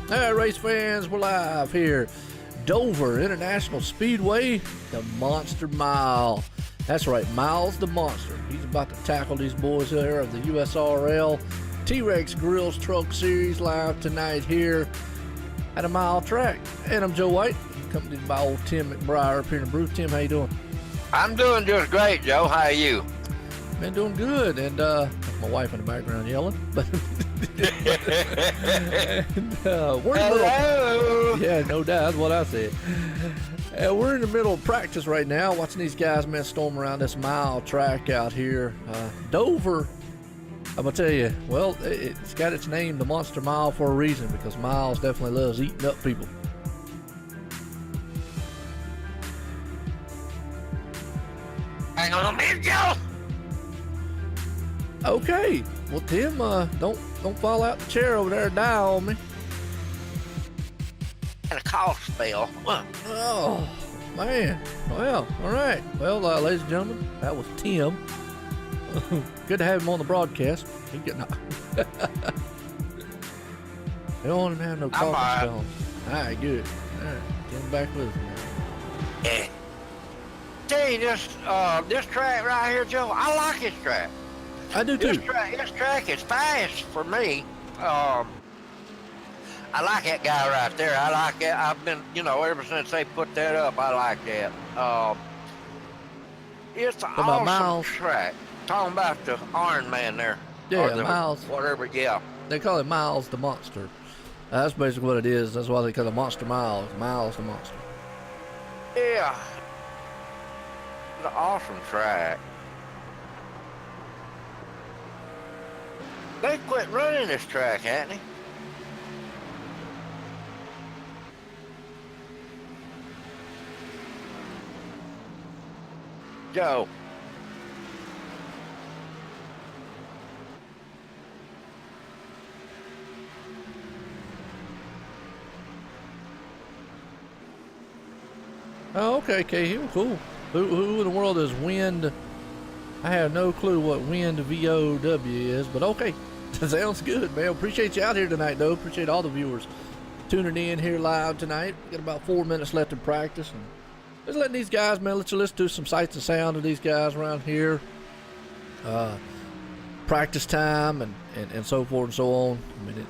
All right, race fans, we're live here. Dover International Speedway, the Monster Mile. That's right, Miles the Monster. He's about to tackle these boys here of the USRL T-Rex Grills Truck Series live tonight here at a mile track. And I'm Joe White, accompanied by old Tim McBriar up here in the booth. Tim, how you doing? I'm doing just great, Joe. How are you? Man, doing good. And my wife in the background yelling. But we're in the middle. Yeah, no doubt. That's what I said. We're in the middle of practice right now, watching these guys, man, storm around this mile track out here. Dover, I'm going to tell you, well, it's got its name, the Monster Mile, for a reason, because Miles definitely loves eating up people. Hang on a minute, Joe. Okay. Well, Tim, don't fall out the chair over there and die on me. And a cough spell. Oh, man. Well, all right. Well, ladies and gentlemen, that was Tim. Good to have him on the broadcast. He getting They don't have no coughing spells. All right, good. All right, get him back with us now. Yeah. tell you this track right here, Joe. I like this track. I do too. This track is fast for me. I like that guy right there. I like it. I've been, ever since they put that up, I like that. It's an awesome Miles? track. Talking about the Iron Man there. Yeah, or Miles. Whatever, yeah. They call it Miles the Monster. That's basically what it is. That's why they call it Monster Miles. Miles the Monster. Yeah. It's an awesome track. They quit running this track, haven't they? Joe. Oh, okay, Cahill, cool. Who in the world is Wind? I have no clue what Wind VOW is, but okay. Sounds good, man. Appreciate you out here tonight, though. Appreciate all the viewers tuning in here live tonight. Got about 4 minutes left in practice, and just letting these guys, man, let you listen to some sights and sound of these guys around here. Practice time and so forth and so on. I mean,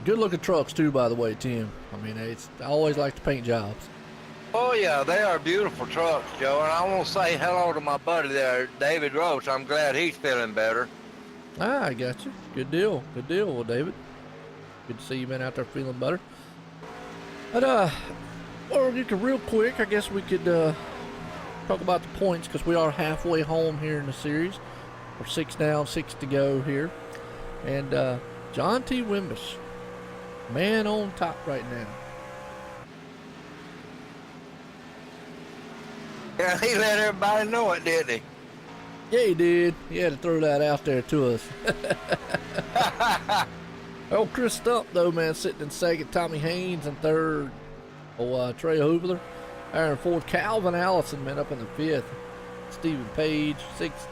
good looking trucks too, by the way, Tim. I mean, I always like the paint jobs. Oh, yeah, they are beautiful trucks, Joe. And I want to say hello to my buddy there, David Roach. I'm glad he's feeling better. Ah, I got you. Good deal. Good deal, well, David. Good to see you, man, out there feeling better. But, well, real quick, I guess we could talk about the points because we are halfway home here in the series. We're 6 down, 6 to go here. And John T. Wimbish, man on top right now. Yeah, he let everybody know it, didn't he? Yeah, he did. He had to throw that out there to us. Oh, Chris Stump, though, man, sitting in second. Tommy Haynes in third. Oh, Trey Hoovler. Aaron Ford. Calvin Allison, man, up in the fifth. Stephen Page, sixth.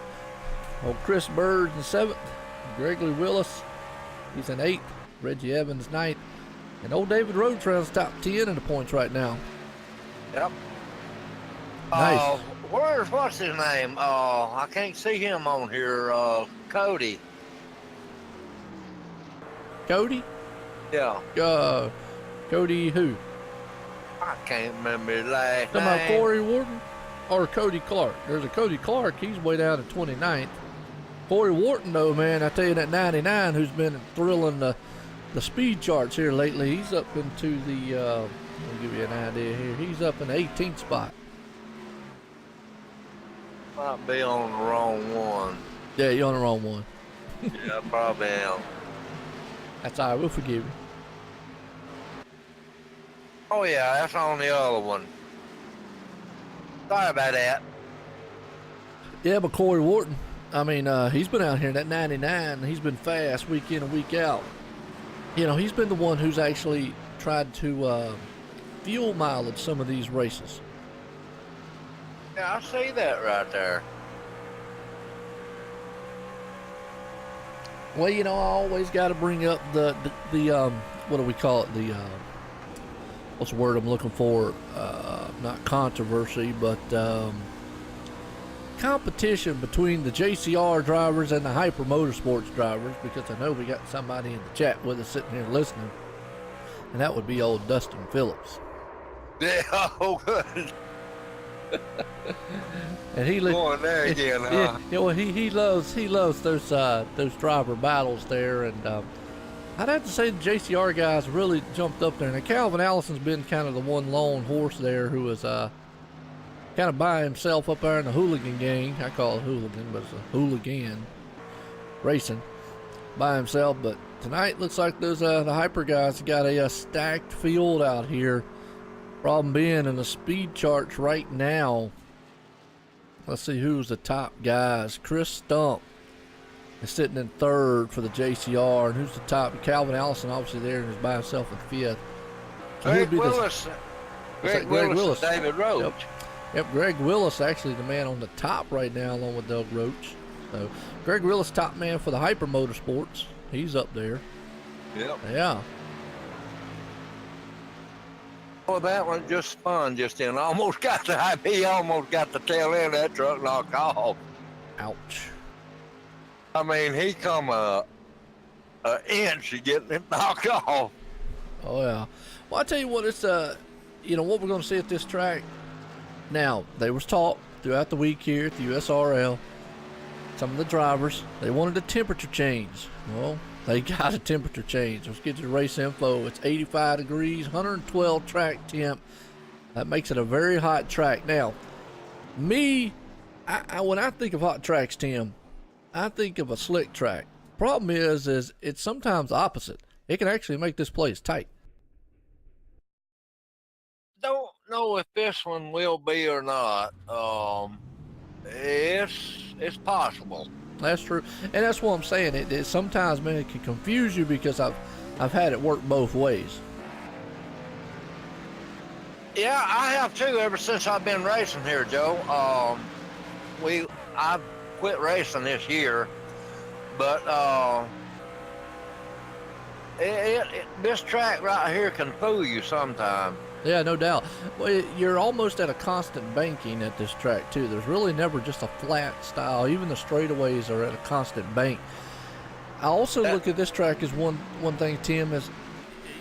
Oh, Chris Bird in seventh. Gregory Willis, he's in eighth. Reggie Evans, ninth. And old David Rhodes rounds top 10 in the points right now. Yep. Nice. What's his name? I can't see him on here. Cody. Cody? Yeah. Cody who? I can't remember his last Talking about name. Corey Wharton or Cody Clark? There's a Cody Clark. He's way down to 29th. Corey Wharton, though, man, I tell you, that 99 who's been thrilling the speed charts here lately. He's up into the, let me give you an idea here. He's up in the 18th spot. Might be on the wrong one. Yeah, you're on the wrong one. Yeah, I probably am. That's all right. We'll forgive you. Oh, yeah, that's on the other one. Sorry about that. Yeah, but Corey Wharton, I mean, he's been out here in that 99. He's been fast week in and week out. He's been the one who's actually tried to fuel mileage some of these races. Yeah, I see that right there. Well, I always got to bring up the what do we call it? What's the word I'm looking for? Not controversy, but competition between the JCR drivers and the Hyper Motorsports drivers, because I know we got somebody in the chat with us sitting here listening, and that would be old Dustin Phillips. Yeah, oh, good. And he Going there again, huh? Yeah, well, he loves those driver battles there, and I'd have to say the JCR guys really jumped up there. And Calvin Allison's been kind of the one lone horse there who was kind of by himself up there in the hooligan gang. I call it hooligan, but it's a hooligan racing by himself. But tonight looks like those the Hyper guys got a stacked field out here. Problem being in the speed charts right now. Let's see who's the top guys. Chris Stump is sitting in third for the JCR, and who's the top? Calvin Allison, obviously there, and is by himself in fifth. So Greg Willis. Greg Willis. David Roach. Yep, Greg Willis actually the man on the top right now, along with Doug Roach. So Greg Willis, top man for the Hyper Motorsports. He's up there. Yep. Yeah. Well, that one just spun just in. He almost got the tail end of that truck knocked off. Ouch. I mean, he come a inch of getting it knocked off. Oh yeah. Well, I tell you what, it's you know what we're going to see at this track. Now, there was talk throughout the week here at the USRL. Some of the drivers, they wanted a temperature change. Well, they got a temperature change. Let's get to the race info. It's 85 degrees, 112 track temp. That makes it a very hot track. Now, me, when I think of hot tracks, Tim, I think of a slick track. Problem is it's sometimes opposite. It can actually make this place tight. Don't know if this one will be or not. It's possible. That's true, and that's what I'm saying. It sometimes, man, it can confuse you because I've had it work both ways. Yeah, I have too. Ever since I've been racing here, Joe. I've quit racing this year, but this track right here can fool you sometimes. Yeah, no doubt. Well, you're almost at a constant banking at this track too. There's really never just a flat style. Even the straightaways are at a constant bank. I also look at this track as one thing, Tim, is,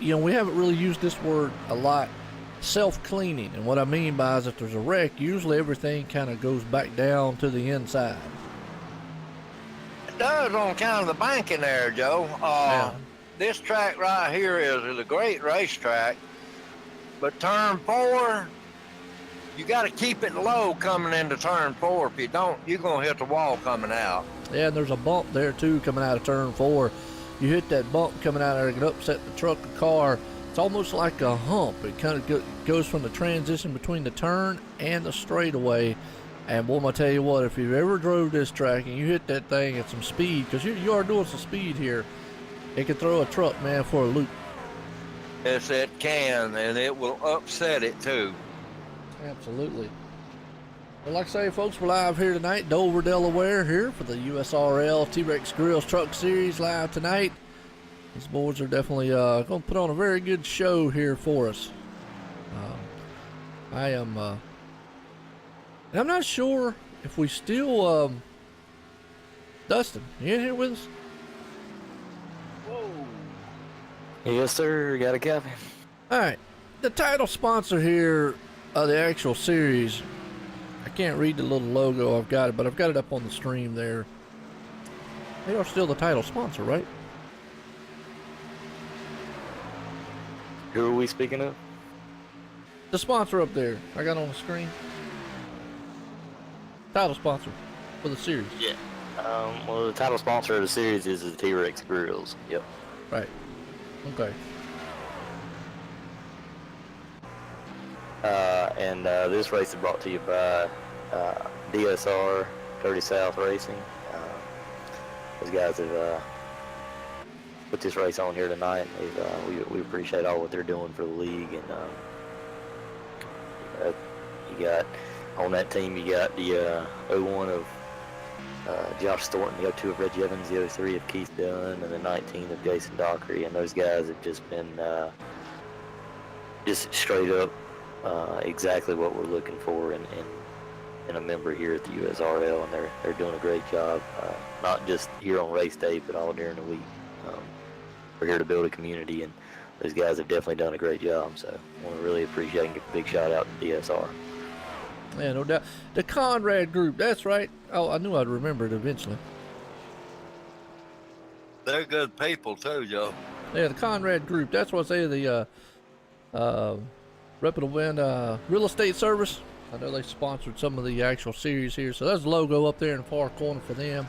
you know, we haven't really used this word a lot, self-cleaning. And what I mean by is if there's a wreck, usually everything kind of goes back down to the inside. It does on kind of the banking there, Joe. Yeah. This track right here is a great racetrack. But turn 4, you got to keep it low coming into turn 4. If you don't, you're going to hit the wall coming out. Yeah, and there's a bump there too coming out of turn 4. You hit that bump coming out there, it can upset the truck or car. It's almost like a hump. It kind of goes from the transition between the turn and the straightaway. And boy, I tell you what, if you've ever drove this track and you hit that thing at some speed, because you are doing some speed here, it can throw a truck, man, for a loop. Yes, it can, and it will upset it too. Absolutely. Well, like I say, folks, we're live here tonight, Dover, Delaware, here for the USRL T-Rex Grills Truck Series live tonight. These boys are definitely going to put on a very good show here for us. I'm not sure if we still, Dustin, you in here with us? Yes, sir. Got a copy. All right. The title sponsor here of the actual series, I can't read the little logo. I've got it, but I've got it up on the stream there. They are still the title sponsor, right? Who are we speaking of? The sponsor up there. I got on the screen. Title sponsor for the series. Yeah. Well, the title sponsor of the series is the T-Rex Grills. Yep. Right. Okay. And this race is brought to you by DSR 30 South Racing. Those guys have put this race on here tonight. We appreciate all what they're doing for the league. And you got on that team, you got the 01 of Josh Thornton, the 02 of Reggie Evans, the 03 of Keith Dunn, and the 19 of Jason Dockery. And those guys have just been just straight up exactly what we're looking for in a member here at the USRL, and they're doing a great job, not just here on race day, but all during the week. We're here to build a community, and those guys have definitely done a great job. So I want to really appreciate and give a big shout out to DSR. Yeah, no doubt. The Conrad Group, that's right. Oh, I knew I'd remember it eventually. They're good people too, Joe. Yeah, the Conrad Group, that's what I say, the reputable and real estate service. I know they sponsored some of the actual series here, so there's the logo up there in the far corner for them.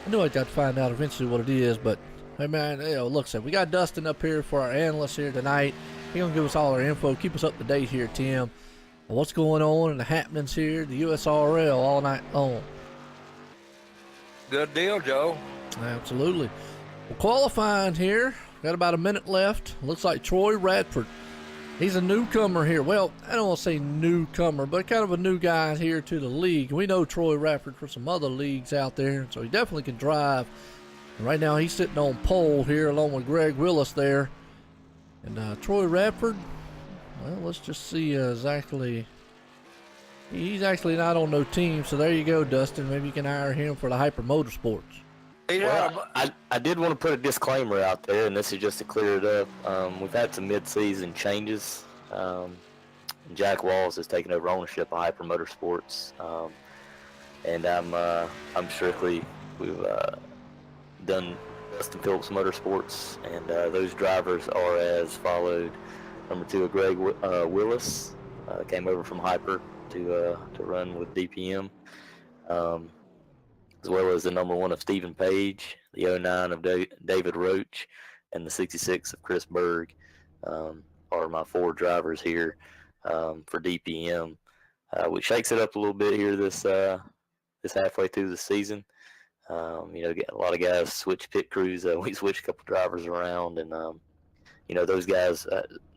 I knew I'd got to find out eventually what it is, but hey man, you know, look, we got Dustin up here for our analyst here tonight. He's gonna give us all our info, keep us up to date here, Tim. What's going on and the happenings here, the USRL all night long. Good deal, Joe. Absolutely. Well, qualifying here, got about a minute left. Looks like Troy Radford. He's a newcomer here. Well, I don't want to say newcomer, but kind of a new guy here to the league. We know Troy Radford for some other leagues out there, so he definitely can drive. And right now he's sitting on pole here along with Greg Willis there. And Troy Radford, Well, let's just see exactly. He's actually not on no team, so there you go, Dustin. Maybe you can hire him for the Hyper Motorsports. Well, I did want to put a disclaimer out there, and this is just to clear it up. We've had some mid-season changes. Jack Walls has taken over ownership of Hyper Motorsports, and I'm strictly, we've done Dustin Phillips Motorsports, and those drivers are as followed. Number 2, Greg Willis came over from Hyper to run with DPM, as well as the number 1 of Stephen Page, the 09 of David Roach, and the 66 of Chris Berg are my 4 drivers here for DPM, which shakes it up a little bit here this halfway through the season. Get a lot of guys switch pit crews. We switched a couple drivers around, and those guys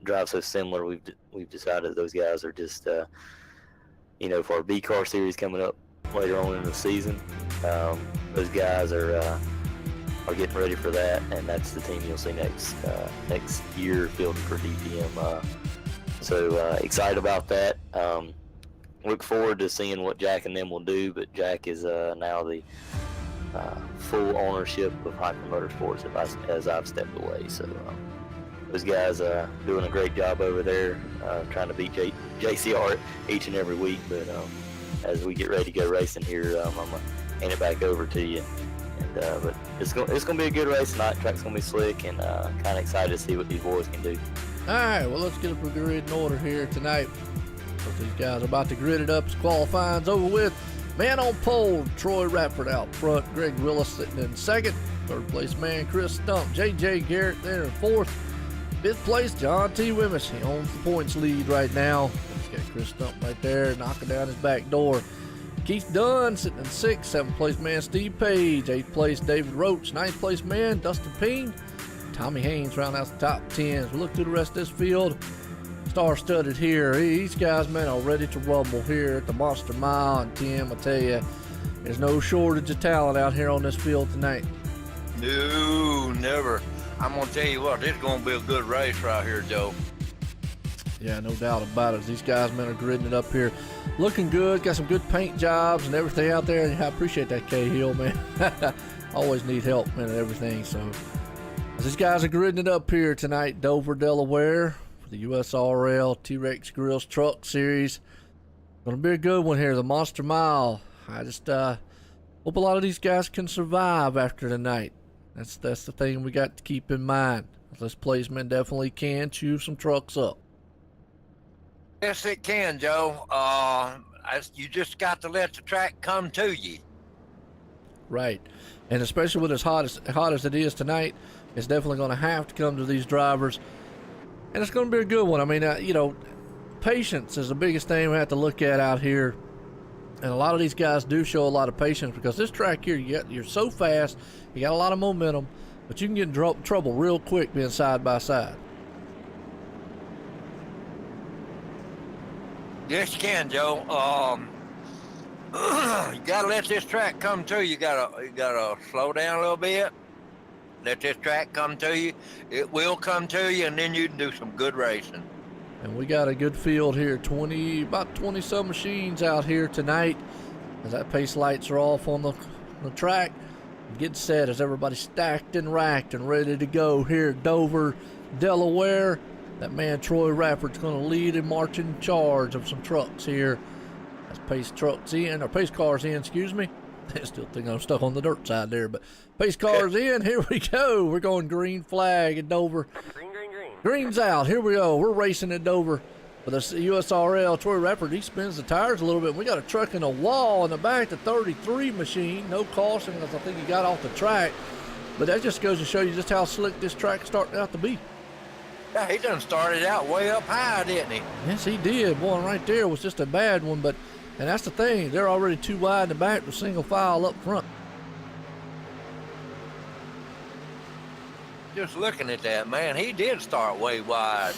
drive so similar. We've decided those guys are just for our B car series coming up later on in the season. Those guys are getting ready for that, and that's the team you'll see next year fielding for DPM. So excited about that. Look forward to seeing what Jack and them will do, but Jack is now the full ownership of Hyper Motorsports as I've stepped away. So those guys are doing a great job over there, trying to beat JCR each and every week. But as we get ready to go racing here, I'm gonna hand it back over to you. And but it's gonna be a good race tonight. Track's gonna be slick, and kind of excited to see what these boys can do. All right, well, let's get up a grid in order here tonight. Both these guys are about to grid it up as qualifying's over with. Man on pole, Troy Radford out front. Greg Willis sitting in second. Third place man, Chris Stump. J.J. Garrett there in fourth. Fifth place, John T. Wimmis. He owns the points lead right now. He's got Chris Stump right there, knocking down his back door. Keith Dunn sitting in sixth. Seventh place man, Steve Page. Eighth place, David Roach. Ninth place man, Dustin Peen. Tommy Haynes round out the top 10. As we look through the rest of this field, star-studded here. These guys, man, are ready to rumble here at the Monster Mile. And Tim, I tell you, there's no shortage of talent out here on this field tonight. No, never. I'm going to tell you what, this is going to be a good race right here, Joe. Yeah, no doubt about it. These guys, man, are gridding it up here. Looking good. Got some good paint jobs and everything out there. I appreciate that, Cahill, man. Always need help, man, and everything. So these guys are gridding it up here tonight, Dover, Delaware, for the USRL T-Rex Grills Truck Series. Going to be a good one here, the Monster Mile. I just hope a lot of these guys can survive after tonight. That's the thing we got to keep in mind. This placeman definitely can chew some trucks up. Yes, it can, Joe. You just got to let the track come to you. Right. And especially with as hot as it is tonight, it's definitely going to have to come to these drivers. And it's going to be a good one. I mean, patience is the biggest thing we have to look at out here. And a lot of these guys do show a lot of patience, because this track here, you're so fast, you got a lot of momentum, but you can get in trouble real quick being side by side. Yes, you can, Joe. You gotta let this track come to you. You gotta slow down a little bit. Let this track come to you. It will come to you, and then you can do some good racing. And we got a good field here. About 20 some machines out here tonight. As that pace lights are off on the track, get set as everybody's stacked and racked and ready to go here at Dover, Delaware. That man Troy Radford's going to lead and march in charge of some trucks here. As pace cars in, excuse me. I still think I'm stuck on the dirt side there, but pace cars in. Here we go. We're going green flag at Dover. Green. Green's out. Here we go. We're racing at Dover for the USRL. Troy Radford, he spins the tires a little bit. We got a truck in a wall in the back, the 33 machine. No caution, because I think he got off the track. But that just goes to show you just how slick this track's starting out to be. Yeah, he done started out way up high, didn't he? Yes, he did. One right there was just a bad one, and that's the thing. They're already too wide in the back with single file up front. Just looking at that, man, he did start way wide.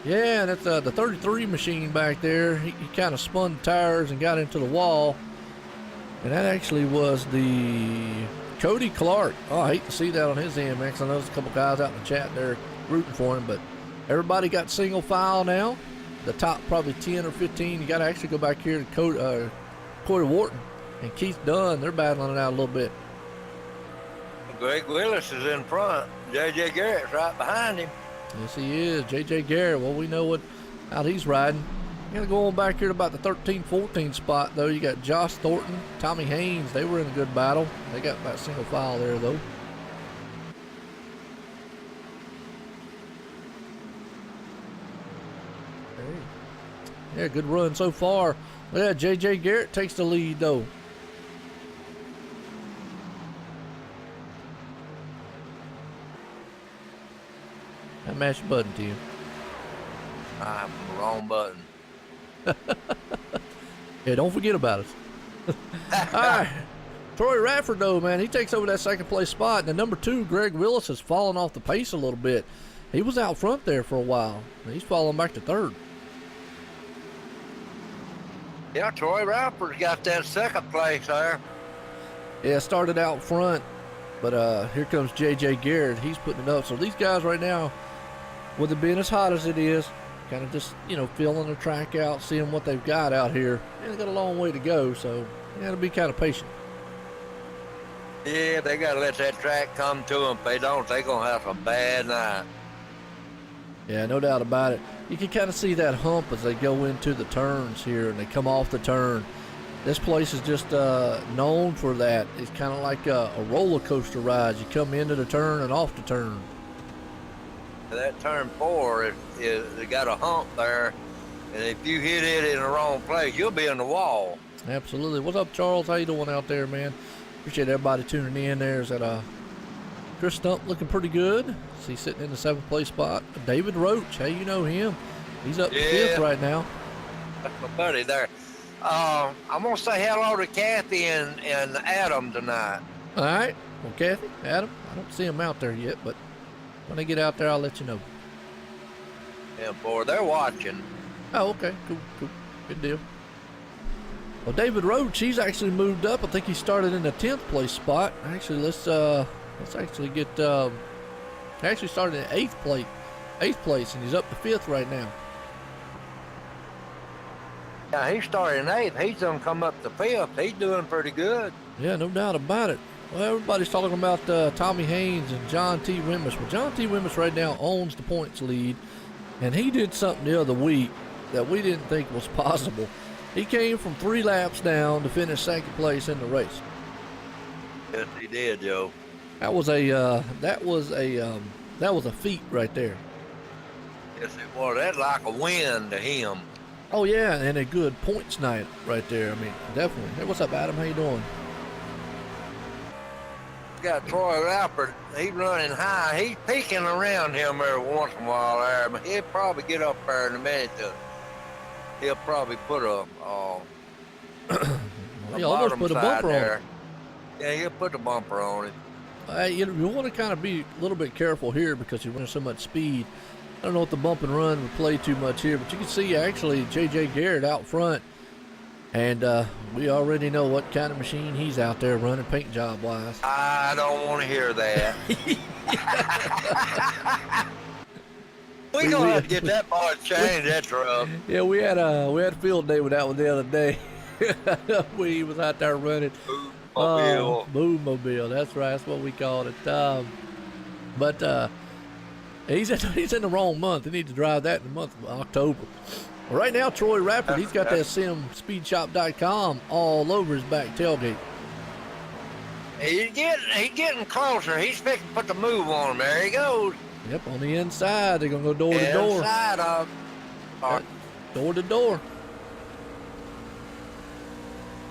Yeah, and that's the 33 machine back there. He kind of spun tires and got into the wall. And that actually was the Cody Clark. Oh, I hate to see that on his end, man, 'cause I know there's a couple guys out in the chat there rooting for him, but everybody got single file now. the top probably 10 or 15. You got to actually go back here to Corey Wharton and Keith Dunn. They're battling it out a little bit. Greg Willis is in front. J.J. Garrett's right behind him. Yes, he is. J.J. Garrett, well, we know how he's riding. You got to go on back here to about the 13-14 spot, though. You got Josh Thornton, Tommy Haynes. They were in a good battle. They got about single file there, though. Yeah, good run so far. Yeah, J.J. Garrett takes the lead, though. I mashed the button, Tim. I'm the wrong button. Yeah, don't forget about us. All right. Troy Radford, though, man, he takes over that second place spot. And the number 2, Greg Willis, has fallen off the pace a little bit. He was out front there for a while. He's falling back to 3rd. Yeah, Troy Radford's got that second place there. Yeah, started out front, but here comes J.J. Garrett. He's putting it up. So these guys right now, with it being as hot as it is, kind of just, feeling the track out, seeing what they've got out here. Yeah, they got a long way to go, so you got to be kind of patient. Yeah, they got to let that track come to them. If they don't, they're going to have a bad night. Yeah, no doubt about it. You can kind of see that hump as they go into the turns here and they come off the turn. This place is just known for that. It's kind of like a roller coaster ride. You come into the turn and off the turn. That turn 4 they got a hump there, and if you hit it in the wrong place, you'll be in the wall. Absolutely. What's up, Charles? How you doing out there, man? Appreciate everybody tuning in. There's that Chris Stump looking pretty good. He's sitting in the 7th place spot. David Roach, hey, you know him. He's up to 5th right now. That's my buddy there. I'm going to say hello to Kathy and Adam tonight. All right. Well, Kathy, Adam, I don't see them out there yet, but when they get out there, I'll let you know. Yeah, boy, they're watching. Oh, okay. Cool. Good deal. Well, David Roach, he's actually moved up. I think he started in the 10th place spot. Actually, let's actually get actually started in 8th place, and he's up to 5th right now. Yeah, he started in 8th. He's done come up to 5th. He's doing pretty good. Yeah, no doubt about it. Well, everybody's talking about Tommy Haynes and John T. Wimmis. Well, John T. Wimmis right now owns the points lead, and he did something the other week that we didn't think was possible. He came from 3 laps down to finish 2nd place in the race. Yes, he did, Joe. That was a feat right there. Yes, it was. That's like a win to him. Oh yeah, and a good points night right there. I mean, definitely. Hey, what's up, Adam? How you doing? Got Troy Radford. He's running high. He's peeking around him every once in a while there, but he'll probably get up there in a minute. He'll probably put a he almost put a bumper on it. Yeah, he'll put a bumper on it. You want to kind of be a little bit careful here because you're running so much speed. I don't know if the bump and run would play too much here, but you can see actually J.J. Garrett out front, and we already know what kind of machine he's out there running paint job wise. I don't want to hear that. we gonna have to get that part changed. That's rough. Yeah, we had a field day with that one the other day. We was out there running. Mobile. That's right. That's what we called it. But he's in the wrong month. He needs to drive that in the month of October. Well, right now, Troy Radford, he's got that simspeedshop.com all over his back tailgate. He's getting closer. He's fixing to put the move on him. There he goes. Yep, on the inside. They're going to go door to door. Inside of. Door to door.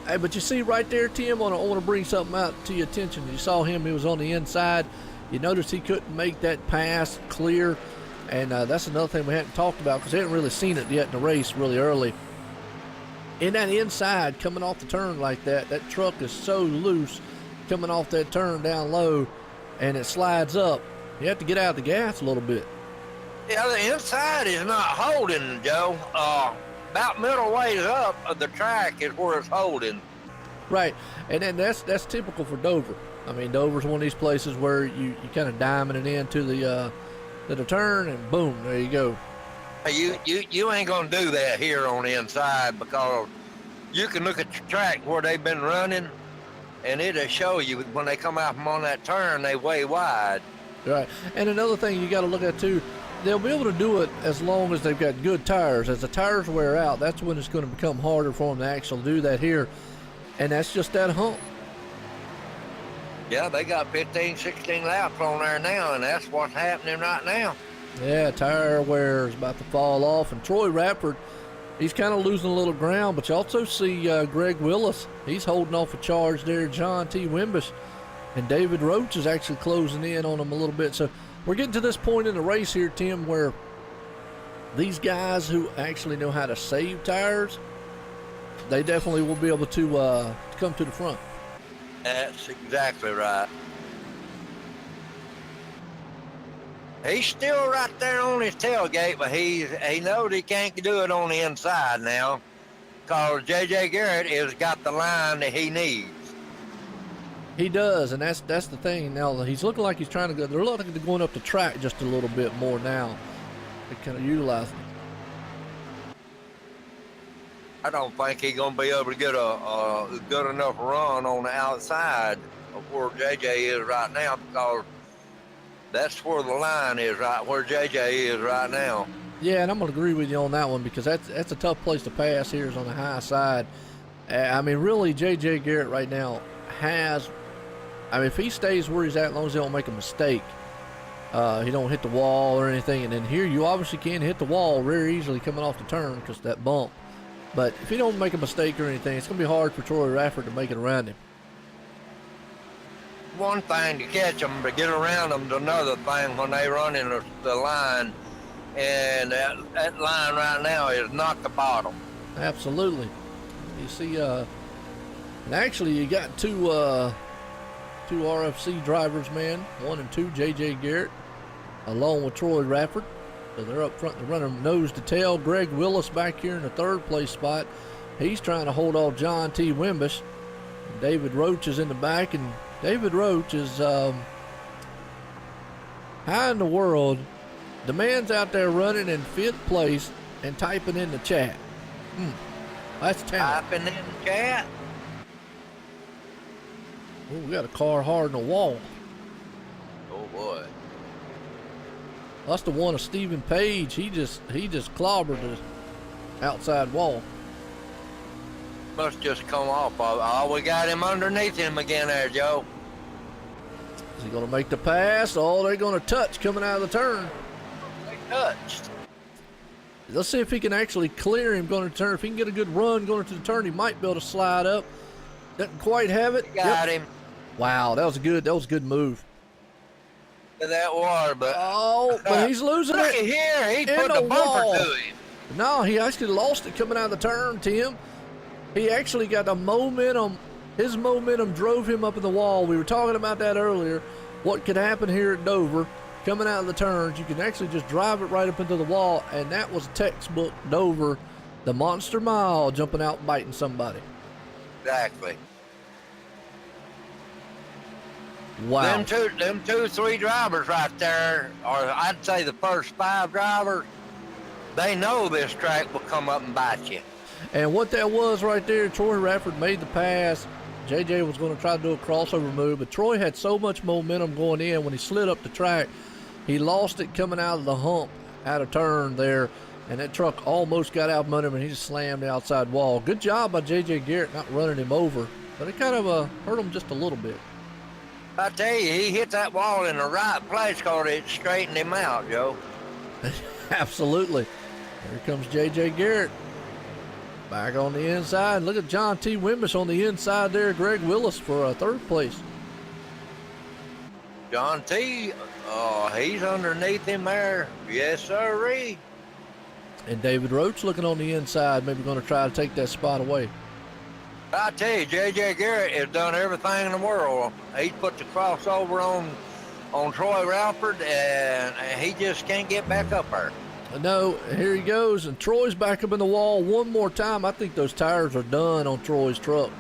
Hey, but you see right there, Tim, I want to bring something out to your attention. You saw him. He was on the inside. You noticed he couldn't make that pass clear. And that's another thing we hadn't talked about because they hadn't really seen it yet in the race really early. In that inside, coming off the turn like that, that truck is so loose coming off that turn down low, and it slides up. You have to get out of the gas a little bit. Yeah, the inside is not holding, Joe. About middle ways up of the track is where it's holding. Right, and then that's typical for Dover. I mean, Dover's one of these places where you kind of diamond it into the turn, and boom, there you go. You ain't gonna do that here on the inside, because you can look at the track where they've been running, and it'll show you when they come out from on that turn, they way wide. Right. And another thing you got to look at too, they'll be able to do it as long as they've got good tires. As the tires wear out, that's when it's going to become harder for them to actually do that here. And that's just that hump. Yeah, they got 15, 16 laps on there now, and that's what's happening right now. Yeah, tire wear is about to fall off. And Troy Rappert, he's kind of losing a little ground, but you also see Greg Willis. He's holding off a charge there. John T. Wimbish and David Roach is actually closing in on him a little bit. So we're getting to this point in the race here, Tim, where these guys who actually know how to save tires, they definitely will be able to come to the front. That's exactly right. He's still right there on his tailgate, but he knows he can't do it on the inside now, because J.J. Garrett has got the line that he needs. He does, and that's the thing. Now he's looking like he's trying to go. They're looking at going up the track just a little bit more now. They kind of utilize it. I don't think he's gonna be able to get a good enough run on the outside of where J.J. is right now, because that's where the line is, right where J.J. is right now. Yeah, and I'm gonna agree with you on that one, because that's a tough place to pass. Here is on the high side. I mean, really, J.J. Garrett right now has. I mean, if he stays where he's at, as long as he don't make a mistake, he don't hit the wall or anything. And then here, you obviously can hit the wall very easily coming off the turn because of that bump. But if he don't make a mistake or anything, it's going to be hard for Troy Rappert to make it around him. One thing to catch them, to get around them is another thing when they run in the line. And that line right now is not the bottom. Absolutely. You see, and actually you got two RFC drivers, man. 1 and 2, J.J. Garrett, along with Troy Rappert. So they're up front, they're running nose to tail. Greg Willis back here in the third place spot. He's trying to hold off John T. Wimbish. David Roach is in the back, and David Roach is how in the world the man's out there running in 5th place and typing in the chat. That's talent. Typing in the chat. Oh, we got a car hard in the wall. Oh boy. That's the one of Stephen Page. He just clobbered the outside wall. Must just come off. Oh, we got him underneath him again there, Joe. Is he going to make the pass? Oh, they're going to touch coming out of the turn. They touched. Let's see if he can actually clear him going to the turn. If he can get a good run going to the turn, he might be able to slide up. Doesn't quite have it. Got him. Wow, that was a good move. That was, but but he's losing look it. At here, he in put the bumper wall. to him. No, he actually lost it coming out of the turn, Tim. He actually got the momentum. His momentum drove him up in the wall. We were talking about that earlier. What could happen here at Dover, coming out of the turns, you can actually just drive it right up into the wall, and that was textbook Dover, the Monster Mile, jumping out and biting somebody. Exactly. Wow. Them two, 3 drivers right there, or I'd say the first 5 drivers, they know this track will come up and bite you. And what that was right there, Troy Rappert made the pass. JJ was going to try to do a crossover move, but Troy had so much momentum going in when he slid up the track, he lost it coming out of the hump, out of turn there, and that truck almost got out from under him, and he just slammed the outside wall. Good job by JJ Garrett not running him over, but it kind of hurt him just a little bit. I tell you, he hit that wall in the right place because it straightened him out, Joe. Absolutely. Here comes J.J. Garrett. Back on the inside. Look at John T. Wimbish on the inside there. Greg Willis for 3rd place. John T., he's underneath him there. Yes, sirree. And David Roach looking on the inside, maybe going to try to take that spot away. I tell you, J.J. Garrett has done everything in the world. He's put the crossover on Troy Rappert, and he just can't get back up there. No, here he goes, and Troy's back up in the wall one more time. I think those tires are done on Troy's truck.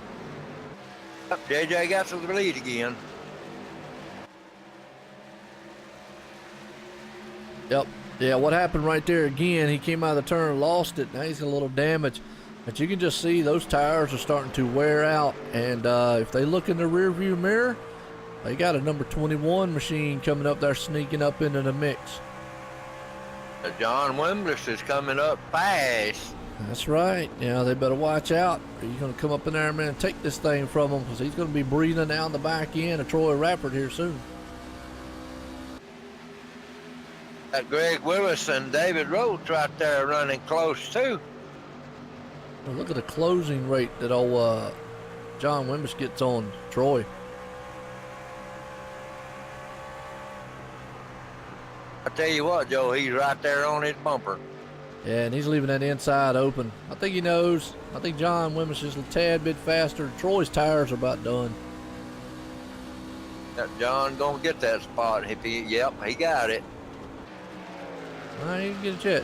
J.J. got to the lead again. Yep. Yeah, what happened right there again, he came out of the turn, lost it. Now he's got a little damage. But you can just see those tires are starting to wear out. And if they look in the rear view mirror, they got a number 21 machine coming up there, sneaking up into the mix. John Wimbless is coming up fast. That's right. Yeah, they better watch out. He's going to come up in there, man, and take this thing from him, because he's going to be breathing down the back end of Troy Rappert here soon. That Greg Willis and David Rhodes right there running close too. Well, look at the closing rate that old John Wimbish gets on Troy. I tell you what, Joe, he's right there on his bumper. Yeah, and he's leaving that inside open. I think he knows. I think John Wimbish is a tad bit faster. Troy's tires are about done. That John gonna get that spot. If he, yep, he got it. I ain't get it yet.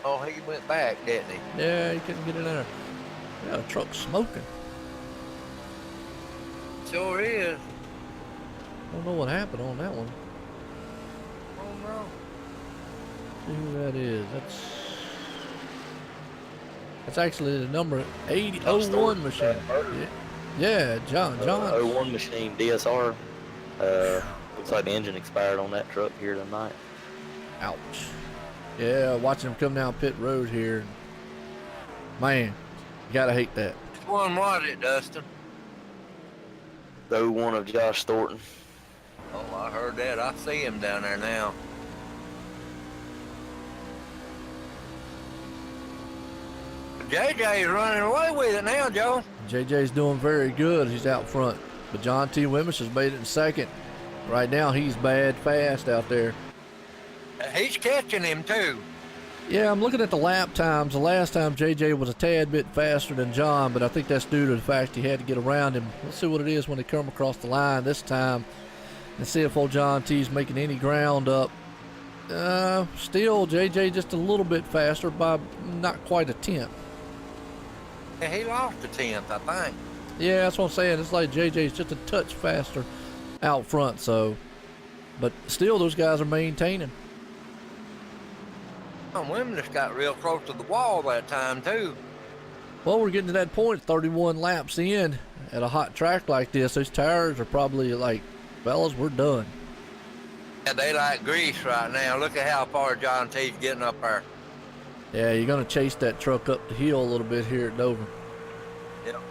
Oh, he went back, didn't he? Yeah, he couldn't get in there. Yeah, the truck's smoking. Sure is. Don't know what happened on that one. Oh no. See who that is. That's actually the number 8001 machine. Yeah, John. 01 machine DSR. Looks like the engine expired on that truck here tonight. Ouch. Yeah, watching him come down pit road here. Man, you gotta hate that. Which one was it, Dustin? The 01 of Josh Thornton. Oh, I heard that. I see him down there now. JJ's running away with it now, Joe. JJ's doing very good. He's out front. But John T. Wimbish has made it in second. Right now, he's bad fast out there. He's catching him, too. Yeah, I'm looking at the lap times. The last time JJ was a tad bit faster than John, but I think that's due to the fact he had to get around him. Let's see what it is when they come across the line this time and see if old John T's making any ground up. Still, JJ just a little bit faster by not quite a tenth. Yeah, he lost a tenth, I think. Yeah, that's what I'm saying. It's like JJ's just a touch faster out front, so. But still, those guys are maintaining. Women just got real close to the wall that time, too. Well, we're getting to that point, 31 laps in at a hot track like this. Those tires are probably like, fellas, we're done. Yeah, they like grease right now. Look at how far John T's getting up there. Yeah, you're going to chase that truck up the hill a little bit here at Dover. Yep.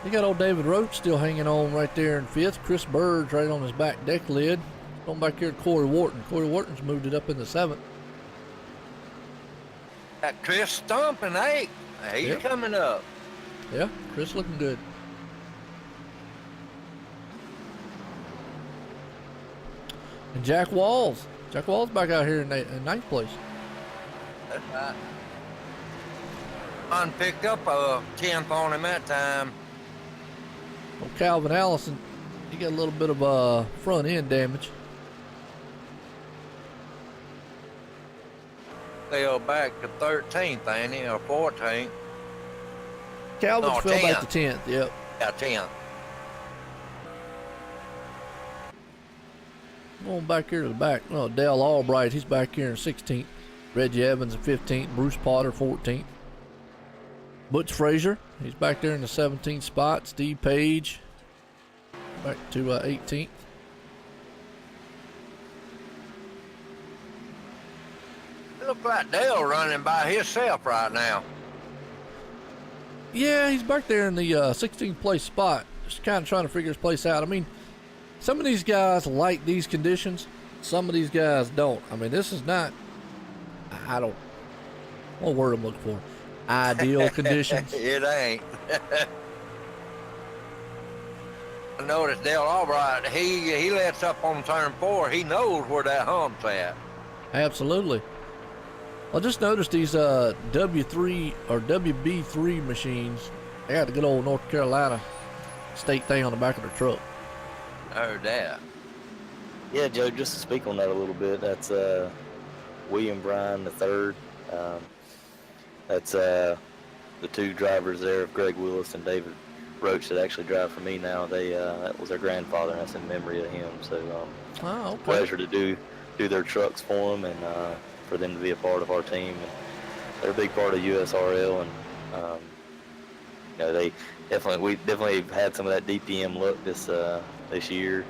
You got old David Roach still hanging on right there in fifth. Chris Bird's right on his back deck lid. Going back here to Corey Wharton. Corey Wharton's moved it up in the seventh. That Chris Stumping, hey, he's coming up. Yeah, Chris looking good. And Jack Walls. Jack Walls back out here in ninth place. That's right. John picked up a 10th on him that time. Well, Calvin Allison, he got a little bit of front end damage. Fell back to 13th, ain't he, or 14th? Calvin No, fell back 10th. to 10th, yep. Yeah, 10th. Going back here to the back. Oh, Dale Albright, he's back here in 16th. Reggie Evans in 15th. Bruce Potter 14th. Butch Frazier, he's back there in the 17th spot. Steve Page back to 18th. It looks like Dale running by himself right now. Yeah, he's back there in the 16th place spot. Just kind of trying to figure his place out. I mean, some of these guys like these conditions. Some of these guys don't. I mean, this is not, what word I'm looking for? Ideal conditions. It ain't. I noticed Dale Albright, he lets up on turn 4. He knows where that hump's at. Absolutely. I just noticed these W3 or WB3 machines. They got the good old North Carolina state thing on the back of their truck. I heard that. Yeah, Joe, just to speak on that a little bit, that's William Bryan III. That's the two drivers there of Greg Willis and David Roach that actually drive for me now. They that was their grandfather, and that's in memory of him. So Oh, okay. pleasure to do do their trucks for them, and for them to be a part of our team. And they're a big part of USRL, and you know, we definitely had some of that DPM look this year.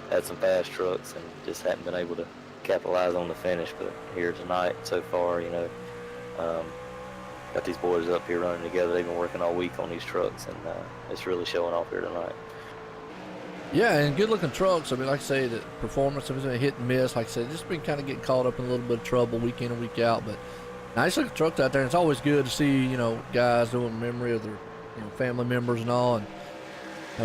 Had some fast trucks and just hadn't been able to capitalize on the finish. But here tonight, so far, you know, got these boys up here running together. They've been working all week on these trucks, and it's really showing off here tonight. Yeah, and good-looking trucks. I mean, like I say, the performance has been hit and miss. Like I said, just been kind of getting caught up in a little bit of trouble week in and week out. But nice-looking trucks out there. And it's always good to see, you know, guys doing memory of their, you know, family members and all. And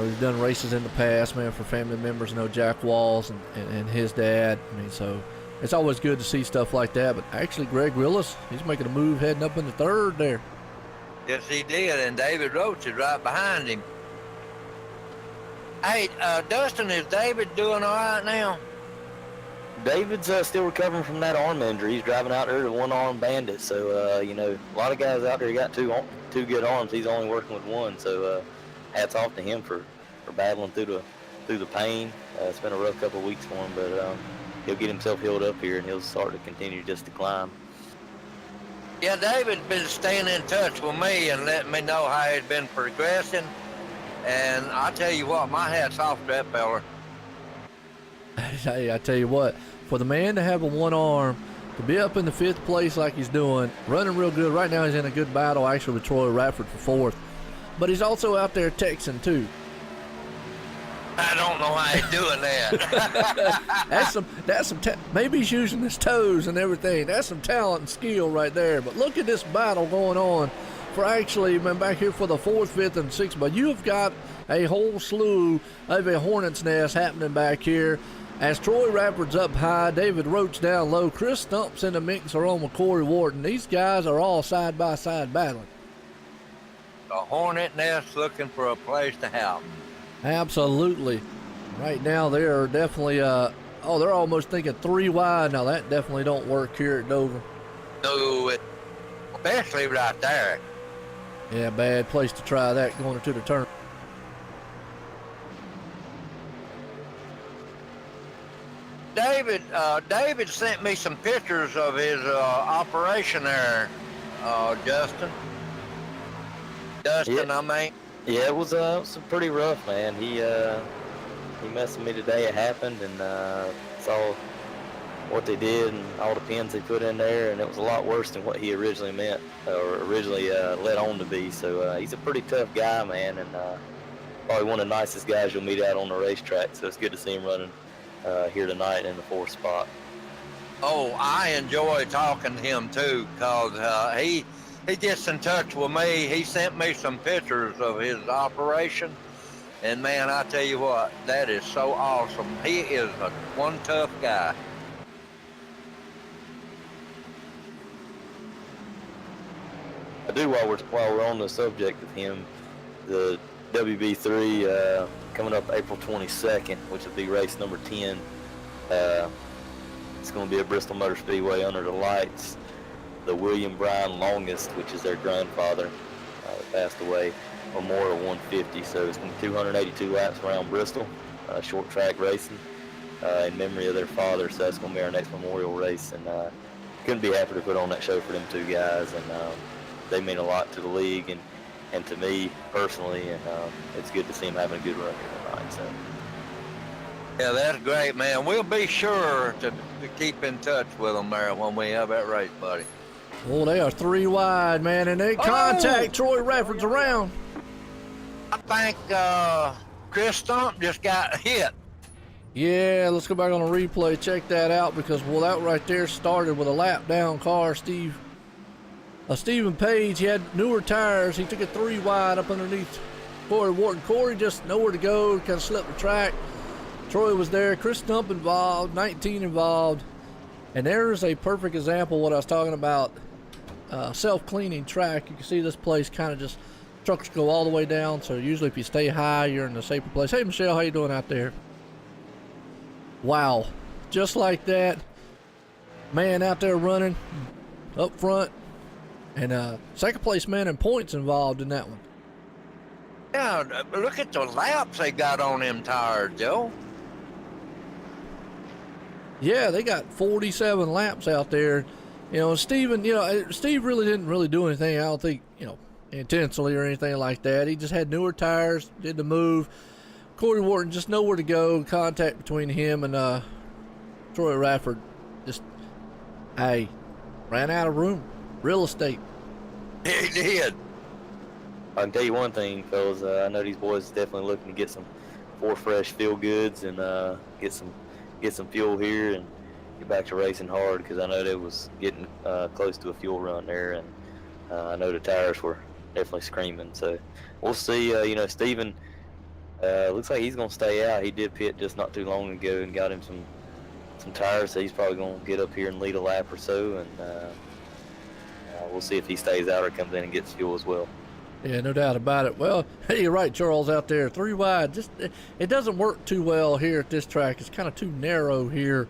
we've done races in the past, man, for family members. You know, Jack Walls and his dad. I mean, so it's always good to see stuff like that. But actually, Greg Willis, he's making a move heading up in the third there. Yes, he did, and David Roach is right behind him. Hey, Dustin, is David doing all right now? David's still recovering from that arm injury. He's driving out there to one-arm bandit. So, you know, a lot of guys out there got two good arms. He's only working with one. So, hats off to him for battling through the pain. It's been a rough couple of weeks for him, but he'll get himself healed up here, and he'll start to continue just to climb. Yeah, David's been staying in touch with me and letting me know how he'd been progressing. And I tell you what, my hat's off to that fella. Hey, I tell you what, for the man to have a one arm, to be up in the 5th place like he's doing, running real good. Right now he's in a good battle actually with Troy Radford for 4th. But he's also out there texting too. I don't know how he's doing that. that's some maybe he's using his toes and everything. That's some talent and skill right there. But look at this battle going on for actually, man, back here for the 4th, 5th, and 6th. But you've got a whole slew of a hornet's nest happening back here. As Troy Radford's up high, David Roach down low, Chris Stump's in the mix along with Corey Wharton. These guys are all side by side battling. A hornet nest looking for a place to house. Absolutely. Right now they are definitely they're almost thinking 3 wide. Now that definitely don't work here at Dover. No, especially right there. Yeah, bad place to try that going into the turn. David sent me some pictures of his operation there, Dustin, Yeah. I mean. Yeah, it was pretty rough, man. He messed with me today. It happened, and saw what they did and all the pins they put in there, and it was a lot worse than what he originally meant or originally let on to be. So he's a pretty tough guy, man, and probably one of the nicest guys you'll meet out on the racetrack. So it's good to see him running here tonight in the 4th spot. Oh, I enjoy talking to him too, cause he gets in touch with me. He sent me some pictures of his operation, and man, I tell you what, that is so awesome. He is one tough guy. I do, while we're on the subject of him, the WB3 coming up April 22nd, which will be race number 10. It's going to be at Bristol Motor Speedway under the lights. The William Bryan Longest, which is their grandfather, passed away, Memorial 150. So it's going to be 282 laps around Bristol, short track racing, in memory of their father. So that's going to be our next memorial race, and couldn't be happier to put on that show for them two guys. And they mean a lot to the league and to me personally, and it's good to see them having a good run here tonight. So. Yeah, that's great, man. We'll be sure to keep in touch with them there when we have that race, buddy. Well, they are 3 wide, man, and they contact Troy Radford's around. I think Chris Stump just got hit. Yeah, let's go back on a replay, check that out, because, well, that right there started with a lap down car. Stephen Page, he had newer tires. He took it 3 wide up underneath Corey Wharton. Corey just nowhere to go, kind of slipped the track. Troy was there, Chris Stump involved, 19 involved. And there's a perfect example of what I was talking about, self-cleaning track. You can see this place kind of just, trucks go all the way down. So usually if you stay high, you're in a safer place. Hey, Michelle, how you doing out there? Wow, just like that. Man out there running up front. And second place man in points involved in that one. Yeah, look at the laps they got on them tires, Joe. Yeah, they got 47 laps out there. You know, Steven, Steve really didn't really do anything, I don't think, intentionally or anything like that. He just had newer tires, did the move. Corey Wharton just nowhere to go. Contact between him and Troy Rafford just, hey, ran out of room. Real estate. He did. I can tell you one thing, fellas. I know these boys definitely looking to get some 4 fresh feel goods and get some fuel here and get back to racing hard, because I know they was getting close to a fuel run there, and I know the tires were definitely screaming. So we'll see. Steven looks like he's gonna stay out. He did pit just not too long ago and got him some tires, so he's probably gonna get up here and lead a lap or so, and we'll see if he stays out or comes in and gets fuel as well. Yeah, no doubt about it. Well, hey, you're right, Charles, out there. 3 wide. Just it doesn't work too well here at this track. It's kind of too narrow here,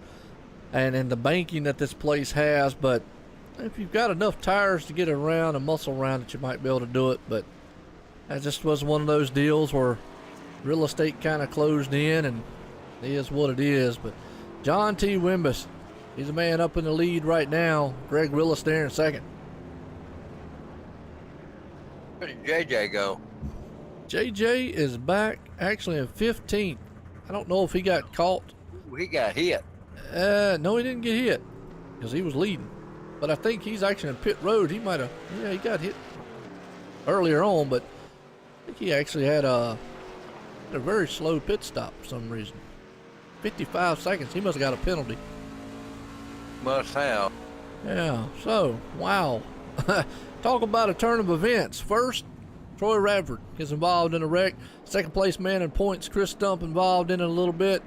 and in the banking that this place has. But if you've got enough tires to get around and muscle around it, you might be able to do it. But that just was one of those deals where real estate kind of closed in, and it is what it is. But John T. Wimbus, he's a man up in the lead right now. Greg Willis there in second. Where did JJ go? JJ is back actually in 15th. I don't know if he got caught. He got hit. No, he didn't get hit because he was leading. But I think he's actually in pit road. He might have, he got hit earlier on, but I think he actually had a very slow pit stop for some reason. 55 seconds. He must have got a penalty. Must have. Yeah, so, wow. Talk about a turn of events. First, Troy Radford gets involved in a wreck. Second place man in points, Chris Stump, involved in it a little bit.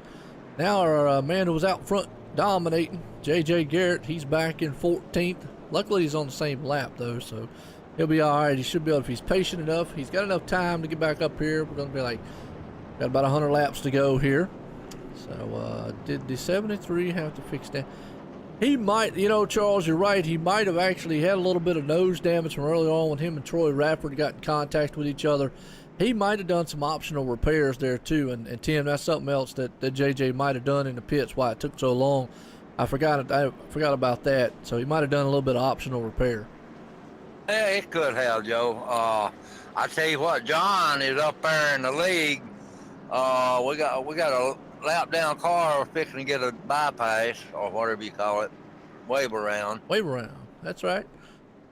Now our man who was out front dominating, J.J. Garrett, he's back in 14th. Luckily, he's on the same lap, though, so he'll be all right. He should be able, if he's patient enough, he's got enough time to get back up here. We're going to be got about 100 laps to go here. So did the 73 have to fix that? He might, Charles, you're right. He might have actually had a little bit of nose damage from early on when him and Troy Radford got in contact with each other. He might have done some optional repairs there too. And Tim, that's something else that JJ might have done in the pits. Why it took so long, I forgot about that. So he might have done a little bit of optional repair. Yeah, it could have, Joe. I tell you what, John is up there in the league. We got a lap down car fixing to get a bypass or whatever you call it, wave around. That's right.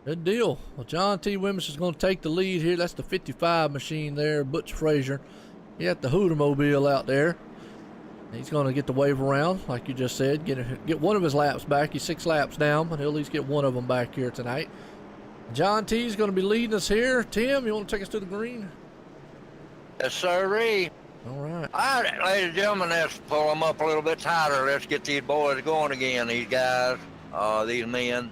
Good deal. Well, John T. Wimmis is going to take the lead here. That's the 55 machine there, Butch Frazier. He got the Hootermobile out there. He's going to get the wave around, like you just said, get one of his laps back. He's 6 laps down, but he'll at least get one of them back here tonight. John T. is going to be leading us here. Tim, you want to take us to the green? Yes, sirree. All right. All right, ladies and gentlemen, let's pull them up a little bit tighter. Let's get these boys going again, these guys, these men.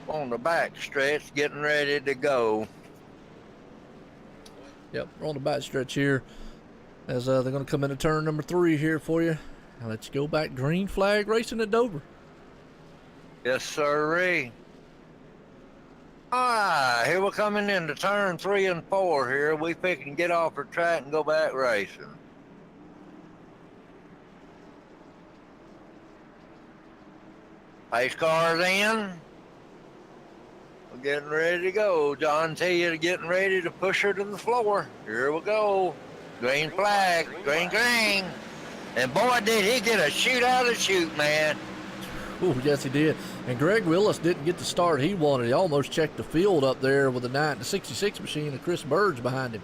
On the back stretch, getting ready to go. Yep, we're on the back stretch here as they're going to come into turn number 3 here for you. Now let's go back. Green flag racing at Dover. Yes, sirree. All right, here we're coming into turn 3 and 4 here. We pick and get off the track and go back racing. Pace cars in. We're getting ready to go. John T is getting ready to push her to the floor. Here we go. Green flag, green. And boy, did he get a shoot out of the chute, man. Oh, yes, he did. And Greg Willis didn't get the start he wanted. He almost checked the field up there with the 66 machine and Chris Bird's behind him.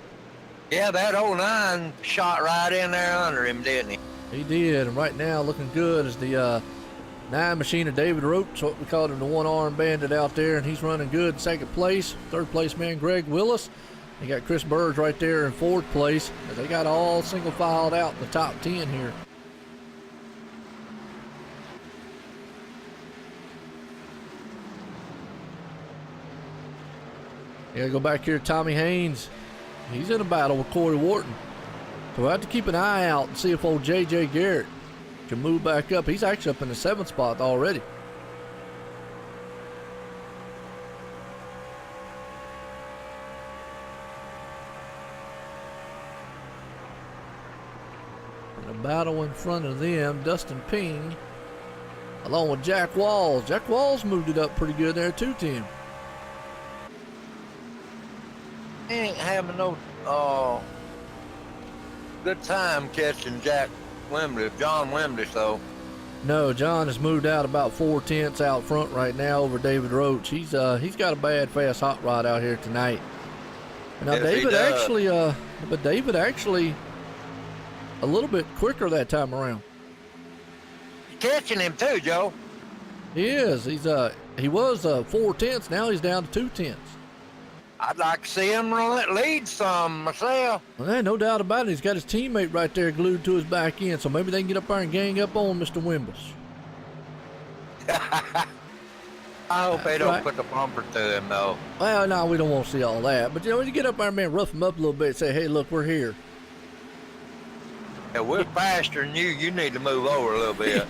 Yeah, that 09 shot right in there under him, didn't he? He did. And right now, looking good is the 9 machine of David Rope's what we called him, the one-arm bandit out there, and he's running good in second place. Third place man, Greg Willis. They got Chris Bird's right there in fourth place. They got all single filed out in the top 10 here. Yeah, go back here, Tommy Haynes. He's in a battle with Corey Wharton. So we'll have to keep an eye out and see if old J.J. Garrett can move back up. He's actually up in the 7th spot already. And a battle in front of them, Dustin Ping, along with Jack Walls. Jack Walls moved it up pretty good there too, Tim. He ain't having no good time catching John Wembley, so. No, John has moved out about 4/10 out front right now over David Roach. He's got a bad fast hot rod out here tonight. Now Yes, David actually a little bit quicker that time around. You're catching him too, Joe. He is. He was 4/10. Now he's down to 2/10. I'd like to see him lead some myself. Well, yeah, no doubt about it. He's got his teammate right there glued to his back end, so maybe they can get up there and gang up on Mr. Wimbles. I hope they don't Right. put the bumper to him, though. Well, no, we don't want to see all that. But, when you get up there, man, rough him up a little bit, say, hey, look, we're here. If we're faster than you, you need to move over a little bit.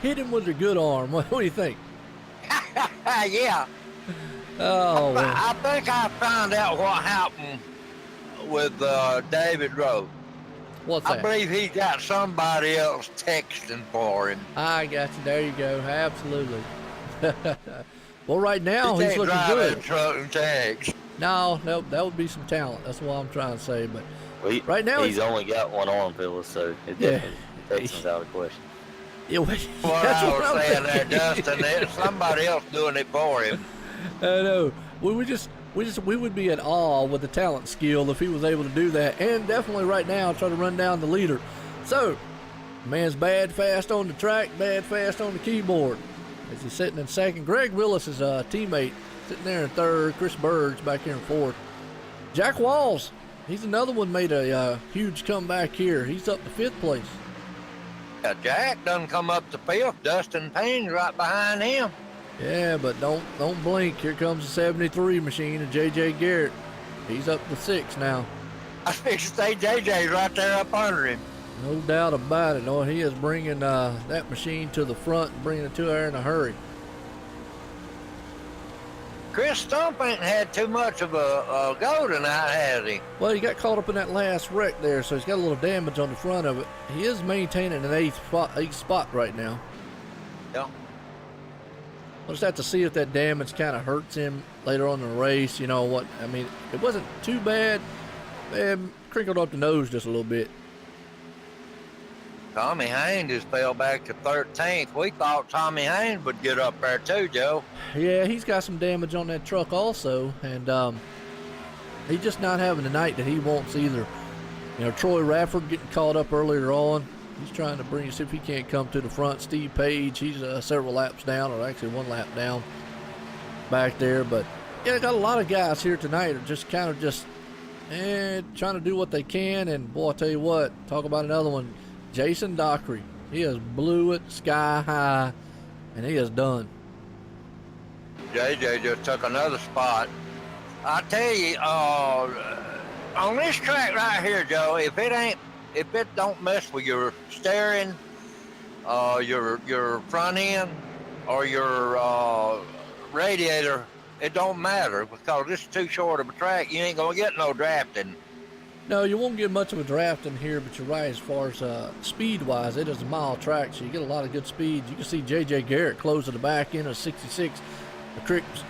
Hit him with your good arm. What do you think? Yeah. Oh, well. I think I found out what happened with David Rowe. What's I that? believe he got somebody else texting for him. I got you. There you go. Absolutely. Well, right now, He he's can't looking drive good. in truck and text. No, that would be some talent. That's what I'm trying to say. But Well, right now, he's only got one arm, Phyllis, so it Yeah. definitely takes him out of the question. yeah, What that's I what was I'm saying there, thinking. Dustin, there's somebody else doing it for him. I know. We would be at awe with the talent skill if he was able to do that, and definitely right now try to run down the leader. So, man's bad fast on the track, bad fast on the keyboard. As he's sitting in second, Greg Willis is a teammate sitting there in third. Chris Bird's back here in fourth. Jack Walls, he's another one made a huge comeback here. He's up to 5th place. Jack doesn't come up to 5th. Dustin Payne's right behind him. Yeah, but don't blink. Here comes the 73 machine of J.J. Garrett. He's up to 6 now. I fixed to say JJ's right there up under him. No doubt about it. No, he is bringing that machine to the front and bringing it to her in a hurry. Chris Stump ain't had too much of a go tonight, has he? Well, he got caught up in that last wreck there, so he's got a little damage on the front of it. He is maintaining an 8th spot right now. Yeah. We'll just have to see if that damage kind of hurts him later on in the race. You know what? I mean, it wasn't too bad. Crinkled up the nose just a little bit. Tommy Haynes just fell back to 13th. We thought Tommy Haynes would get up there too, Joe. Yeah, he's got some damage on that truck also, and he's just not having the night that he wants either. You know, Troy Rafford getting caught up earlier on. He's trying to see if he can't come to the front. Steve Page, he's several laps down, or actually 1 lap down back there. But, yeah, got a lot of guys here tonight are just kind of trying to do what they can. And, boy, I tell you what, talk about another one. Jason Dockery, he has blew it sky high, and he is done. JJ just took another spot. I tell you, on this track right here, Joe, if it don't mess with your steering, your front end, or your radiator, it don't matter because it's too short of a track. You ain't gonna get no drafting. No, you won't get much of a draft in here, but you're right as far as speed-wise. It is a mile track, so you get a lot of good speed. You can see J.J. Garrett close at the back end of 66.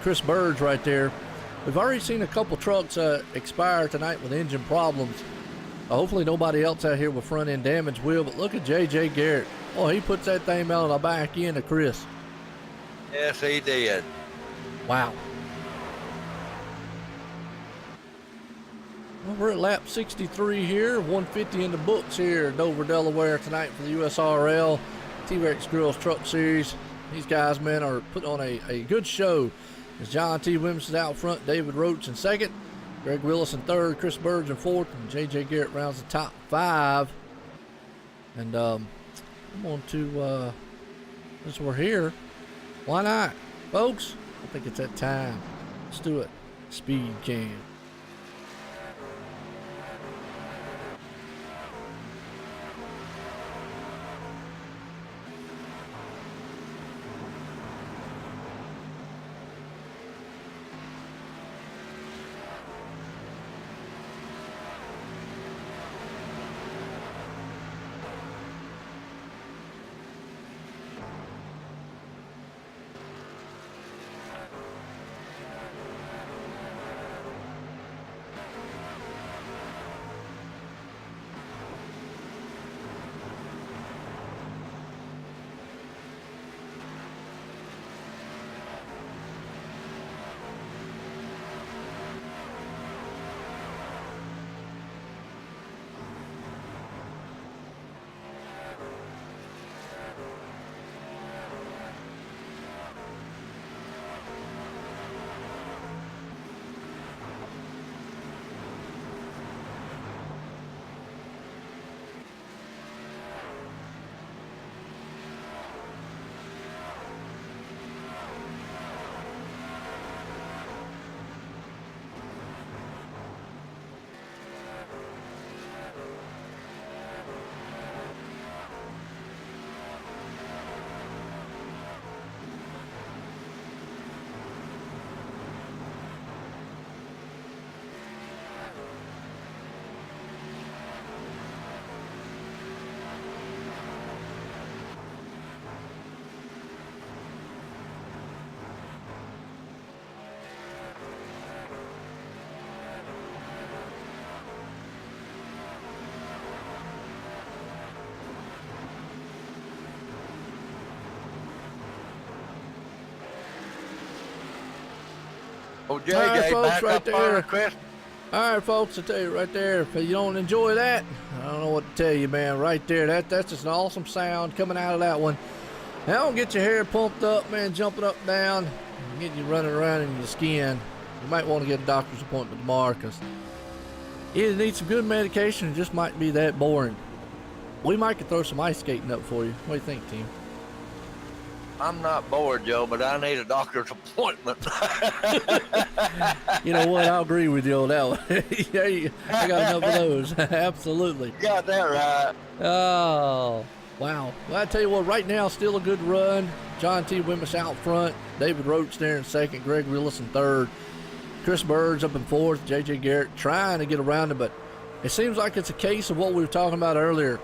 Chris Bird's right there. We've already seen a couple trucks expire tonight with engine problems. Hopefully nobody else out here with front-end damage will, but look at J.J. Garrett. Oh, he puts that thing out on the back end of Chris. Yes, he did. Wow. Well, we're at lap 63 here, 150 in the books here in Dover, Delaware tonight for the USRL T-Rex Girls Truck Series. These guys, man, are putting on a good show. As John T. Williams is out front, David Roach in second, Greg Willis in third, Chris Bird's in fourth, and J.J. Garrett rounds the top 5. And I'm going to, since we're here, why not? Folks, I think it's that time. Let's do it. Speed Cam. Oh, All right, JJ, folks, back right up there. on Chris. All right, folks, I tell you right there, if you don't enjoy that, I don't know what to tell you, man. Right there, that's just an awesome sound coming out of that one. That'll get your hair pumped up, man, jumping up and down, and get you running around in your skin. You might want to get a doctor's appointment tomorrow because you either need some good medication or just might be that boring. We might could throw some ice skating up for you. What do you think, team? I'm not bored, Joe, but I need a doctor's appointment. You know what? I'll agree with you on that one. Yeah, I got enough of those. Absolutely. You got that right. Oh, wow. Well, I tell you what, right now, still a good run. John T. Wimmis out front. David Roach there in second. Greg Willis in third. Chris Bird's up in fourth. J.J. Garrett trying to get around him, but it seems like it's a case of what we were talking about earlier.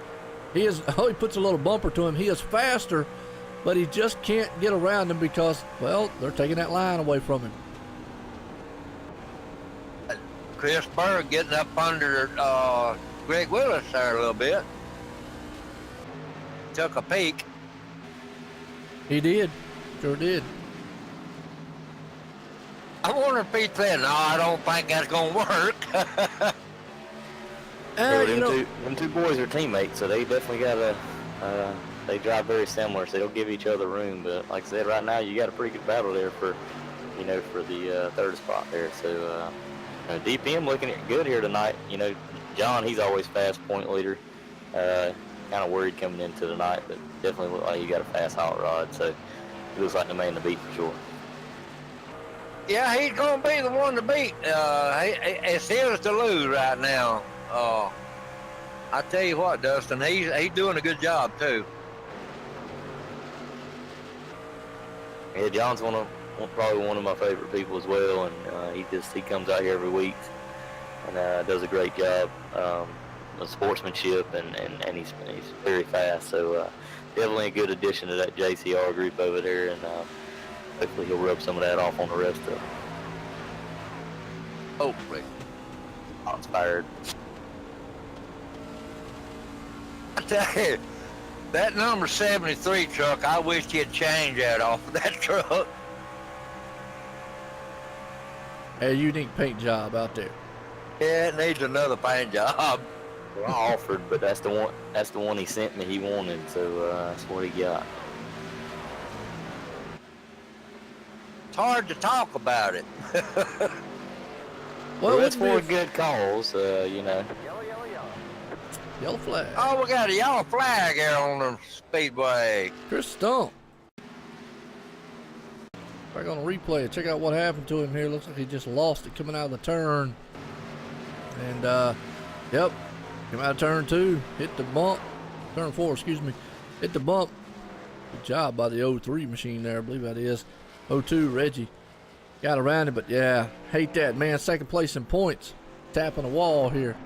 He puts a little bumper to him. He is faster, but he just can't get around him because, well, they're taking that line away from him. Chris Berg getting up under Greg Willis there a little bit. Took a peek. He did. Sure did. I wonder if he said, no, I don't think that's going to work. Them two boys are teammates, so they definitely got they drive very similar, so they'll give each other room. But like I said, right now you got a pretty good battle there for the third spot there. So DPM looking good here tonight. John, he's always fast point leader. Kind of worried coming into tonight, but definitely look like you got a fast hot rod. So he looks like the man to beat for sure. Yeah, he's going to be the one to beat. It's his to lose right now. I tell you what, Dustin, he's doing a good job too. Yeah, John's probably one of my favorite people as well, and he comes out here every week and does a great job of sportsmanship, and he's very fast. So definitely a good addition to that JCR group over there, and hopefully he'll rub some of that off on the rest of them. Hopefully. Inspired. I tell you, that number 73 truck, I wish you'd change that off of that truck. A unique paint job out there. Yeah, it needs another paint job. Well, I offered, but that's the one. That's the one he sent me. He wanted, so that's what he got. It's hard to talk about it. Well, that's for a good cause, Yellow flag. Oh, we got a yellow flag here on the speedway. Chris Stump. Back on the replay, check out what happened to him here. Looks like he just lost it coming out of the turn. And, yep, came out of turn 2, hit the bump. Turn 4, excuse me. Hit the bump. Good job by the 03 machine there, I believe that is. 02, Reggie. Got around it, but yeah, hate that, man. Second place in points. Tapping the wall here.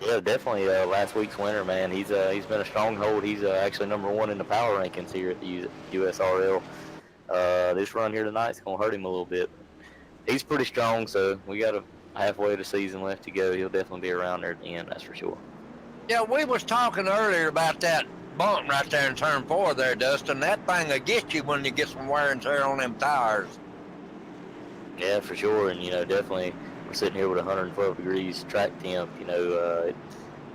Yeah, definitely. Last week's winner, man. He's been a stronghold. He's actually number 1 in the power rankings here at the USRL. This run here tonight is gonna hurt him a little bit. He's pretty strong, so we got a halfway of the season left to go. He'll definitely be around there at the end, that's for sure. Yeah, we was talking earlier about that bump right there in turn 4 there, Dustin. That thing will get you when you get some wear and tear on them tires. Yeah, for sure, and definitely we're sitting here with 112 degrees track temp.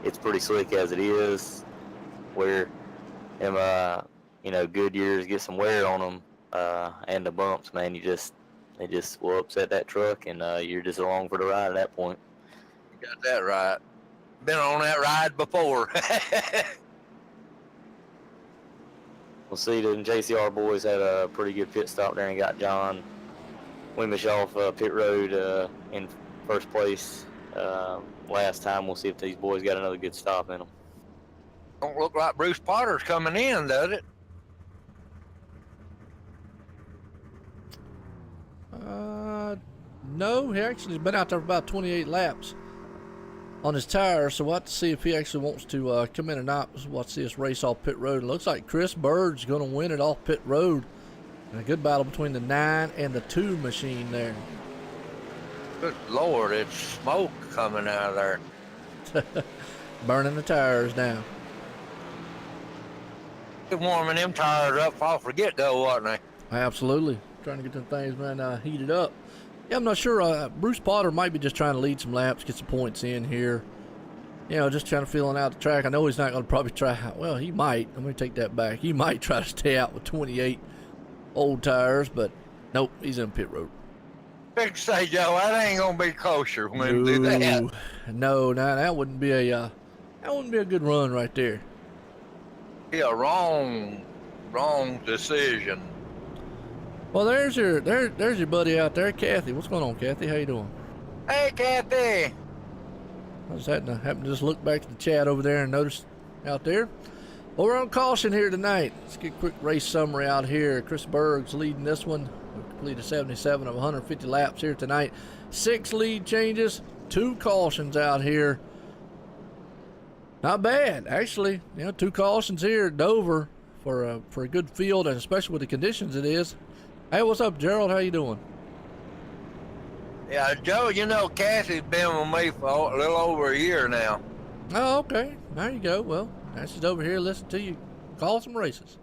It's pretty slick as it is. Where them good years get some wear on them, and the bumps, man, they just will upset that truck, and you're just along for the ride at that point. You got that right. Been on that ride before. We'll see. The JCR boys had a pretty good pit stop there and got John Wimmish off pit road in first place last time. We'll see if these boys got another good stop in them. Don't look like Bruce Potter's coming in, does it? No, he actually has been out there for about 28 laps on his tires, so we'll have to see if he actually wants to come in or not. We'll see us race off pit road. It looks like Chris Bird's going to win it off pit road. And a good battle between the 9 and the 2 machine there. Good Lord, it's smoke coming out of there. Burning the tires down. They're warming them tires up off the get-go, wasn't they? Absolutely. Trying to get them things, man, heated up. Yeah, I'm not sure. Bruce Potter might be just trying to lead some laps, get some points in here. You know, just trying to feeling out the track. I know he's not going to probably try. Well, he might. I'm going to take that back. He might try to stay out with 28 old tires, but nope, he's in pit road. Big say, Joe, that ain't gonna be kosher when we do that. No, that wouldn't be a good run right there. Be a wrong decision. Well, there's your buddy out there, Kathy. What's going on, Kathy? How you doing? Hey, Kathy. I just happened to just look back to the chat over there and notice out there. Well, we're on caution here tonight. Let's get a quick race summary out here. Chris Berg's leading this one. We completed 77 of 150 laps here tonight. 6 lead changes, 2 cautions out here. Not bad, actually. You know, 2 cautions here at Dover for a good field, and especially with the conditions it is. Hey, what's up, Gerald? How you doing? Yeah, Joe, you know Kathy's been with me for a little over a year now. Oh, okay. There you go. Well, now she's over here listening to you call some races.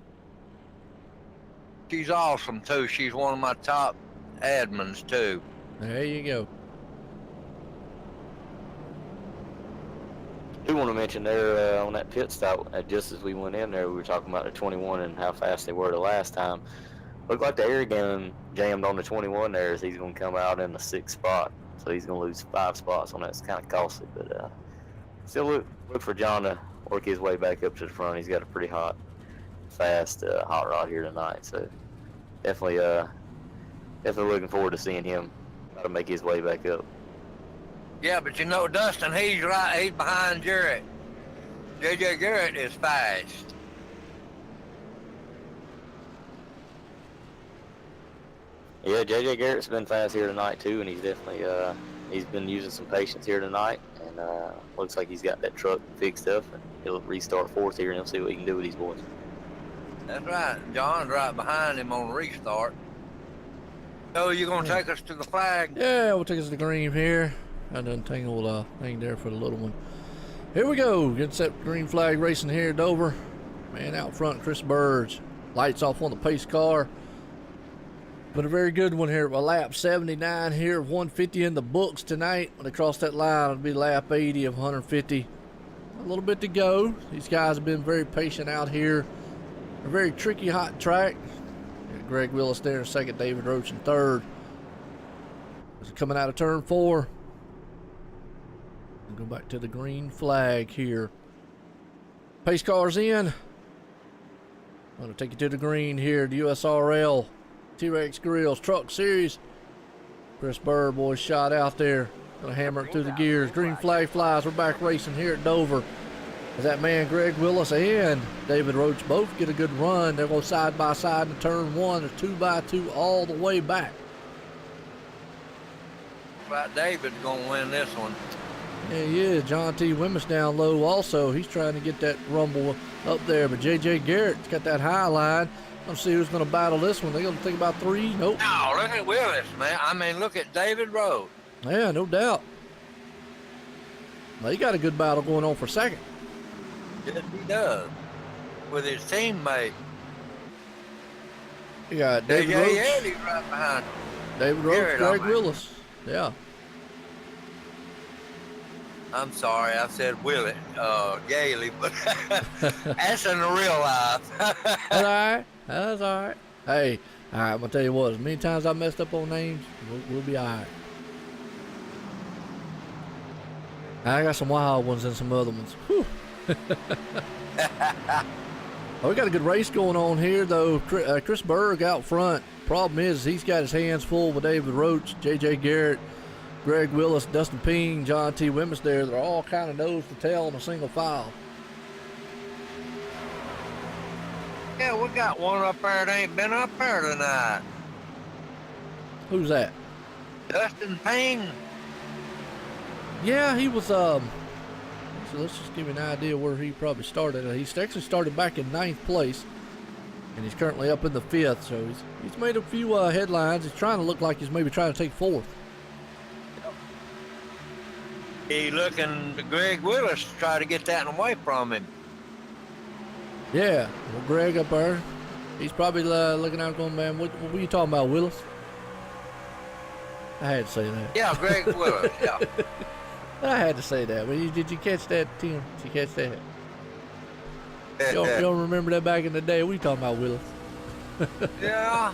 She's awesome, too. She's one of my top admins, too. There you go. I do want to mention there on that pit stop, just as we went in there, we were talking about the 21 and how fast they were the last time. Looked like the air gun jammed on the 21 there, as he's going to come out in the 6th spot. So he's going to lose 5 spots on that. It's kind of costly, but still look for John to work his way back up to the front. He's got a pretty fast hot rod here tonight. So definitely looking forward to seeing him try to make his way back up. Yeah, but you know, Dustin, he's right. He's behind Jarrett. J.J. Garrett is fast. Yeah, J.J. Garrett's been fast here tonight, too, and he's definitely he's been using some patience here tonight, and looks like he's got that truck fixed up, and he'll restart 4th here, and he'll see what he can do with these boys. That's right. John's right behind him on restart. So you going to take us to the flag? Yeah, we'll take us to the green here. That untangled thing there for the little one. Here we go. Get set green flag racing here at Dover. Man out front, Chris Burge. Lights off on the pace car. But a very good one here. A lap 79 here of 150 in the books tonight. When they cross that line, it'll be lap 80 of 150. A little bit to go. These guys have been very patient out here. A very tricky, hot track. Got Greg Willis there in 2nd, David Roach in 3rd. Coming out of turn 4. We'll go back to the green flag here. Pace car's in. I'm going to take you to the green here, the USRL. T-Rex Grills Truck Series. Chris Burr, boys, shot out there. Gonna hammer it through the gears. Green flag flies. We're back racing here at Dover. As that man Greg Willis and David Roach both get a good run. They'll go side by side in turn 1, a 2x2 all the way back. Right, David's gonna win this one. Yeah, he is. John T. Wimmis down low also. He's trying to get that rumble up there. But J.J. Garrett's got that high line. Let's see who's going to battle this one. They're going to think about 3. Nope. No, look at Willis, man. I mean, look at David Rowe. Yeah, no doubt. Well, he got a good battle going on for 2nd. Yes, he does. With his teammate. You got David Roach. Yeah, he's right behind him. David Roach, Greg Willis. Yeah. I'm sorry, I said Willis, Gailey, but that's in the real life. That's all right. That's all right. Hey, all right, I'm going to tell you what, as many times I messed up on names, we'll be all right. I got some wild ones and some other ones. Whew. Oh, we got a good race going on here, though. Chris Berg out front. Problem is, he's got his hands full with David Roach, J.J. Garrett, Greg Willis, Dustin Ping, John T. Wimmis there. They're all kind of nose to tail in a single file. Yeah, we got one up there that ain't been up there tonight. Who's that? Dustin Ping. Yeah, he was, so let's just give you an idea where he probably started. He actually started back in 9th place, and he's currently up in the 5th, so he's made a few headlines. He's trying to look like he's maybe trying to take 4th. He looking to Greg Willis to try to get that away from him. Yeah, well, Greg up there, he's probably looking out going, man, what were you talking about, Willis? I had to say that. Yeah, Greg Willis. Yeah. I had to say that. But did you catch that, Tim? Did you catch that? You don't remember that back in the day? We talking about Willis. Yeah.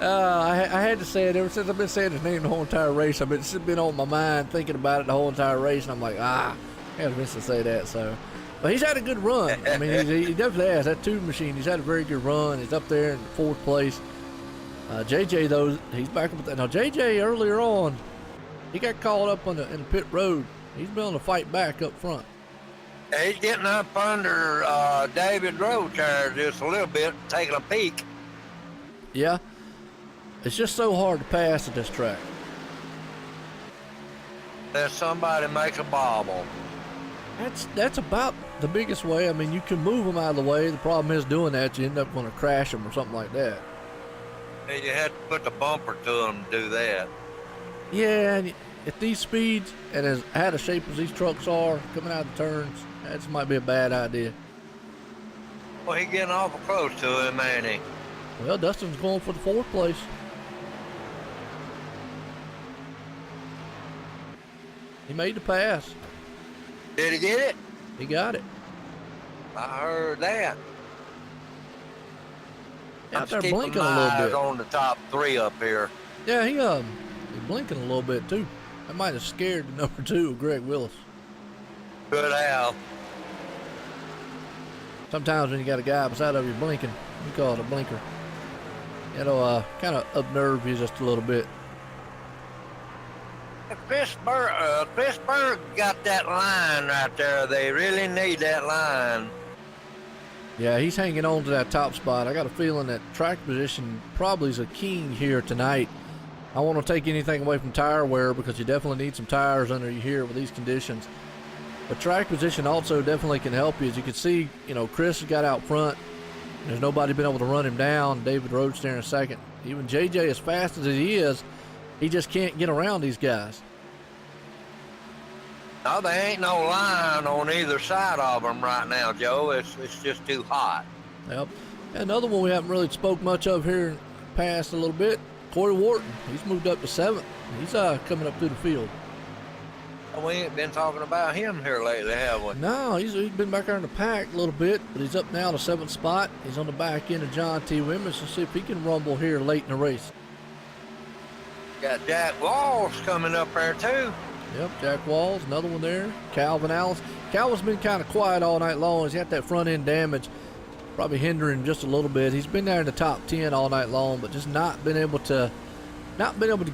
I had to say it ever since I've been saying his name the whole entire race. It's been on my mind thinking about it the whole entire race, and I'm like, I had to say that. So, but he's had a good run. I mean, he definitely has. That tube machine, he's had a very good run. He's up there in 4th place. JJ though, he's back up with that. Now JJ earlier on, he got caught up in the pit road. He's been able to fight back up front. He's getting up under David Road there just a little bit, taking a peek. Yeah. It's just so hard to pass at this track. Let somebody make a bobble. That's about the biggest way. I mean, you can move them out of the way. The problem is doing that, you end up going to crash them or something like that. You had to put the bumper to them to do that. Yeah, and at these speeds and as out of shape as these trucks are coming out of the turns, that might be a bad idea. Well, he's getting awful close to him, ain't he? Well, Dustin's going for the 4th place. He made the pass. Did he get it? He got it. I heard that. Out there I'm keeping blinking my a little eyes bit. on the top 3 up here. Yeah, he's blinking a little bit too. That might have scared the number 2 of Greg Willis. Good Al. Sometimes when you got a guy beside of you blinking, you call it a blinker. It'll kind of unnerve you just a little bit. Pittsburgh got that line right there. They really need that line. Yeah, he's hanging on to that top spot. I got a feeling that track position probably is a king here tonight. I want to take anything away from tire wear because you definitely need some tires under you here with these conditions. But track position also definitely can help you. As you can see, Chris has got out front. There's nobody been able to run him down. David Rhodes there in second. Even JJ, as fast as he is, he just can't get around these guys. No, there ain't no line on either side of them right now, Joe. It's just too hot. Yep. Another one we haven't really spoke much of here past a little bit, Corey Wharton. He's moved up to 7th. He's coming up through the field. We ain't been talking about him here lately, have we? No, he's been back there in the pack a little bit, but he's up now to 7th spot. He's on the back end of John T. Wimmis. Let's see if he can rumble here late in the race. Got Jack Walls coming up there, too. Yep, Jack Walls, another one there. Calvin Allis. Calvin's been kind of quiet all night long. He's got that front end damage, probably hindering just a little bit. He's been there in the top 10 all night long, but just not been able to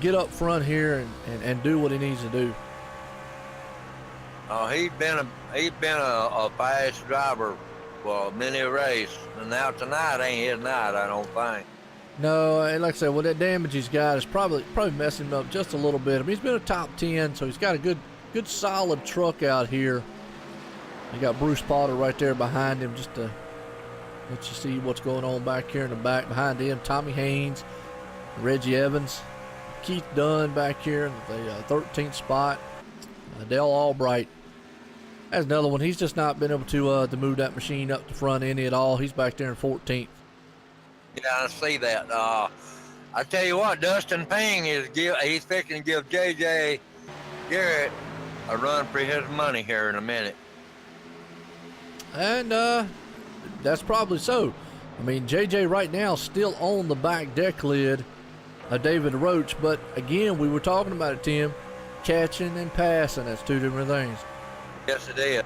get up front here and do what he needs to do. Oh, he's been a fast driver for many a race, and now tonight ain't his night, I don't think. No, and like I said, well, that damage he's got is probably messing him up just a little bit. I mean, he's been a top 10, so he's got a good solid truck out here. You got Bruce Potter right there behind him, just to let you see what's going on back here in the back behind him. Tommy Haynes, Reggie Evans, Keith Dunn back here in the 13th spot. Dale Albright. That's another one. He's just not been able to move that machine up the front any at all. He's back there in 14th. Yeah, I see that. I tell you what, Dustin Ping he's fixing to give JJ Garrett a run for his money here in a minute. And that's probably so. I mean, JJ right now still on the back deck lid of David Roach, but again, we were talking about it, Tim. Catching and passing, that's 2 different things. Yes, it is.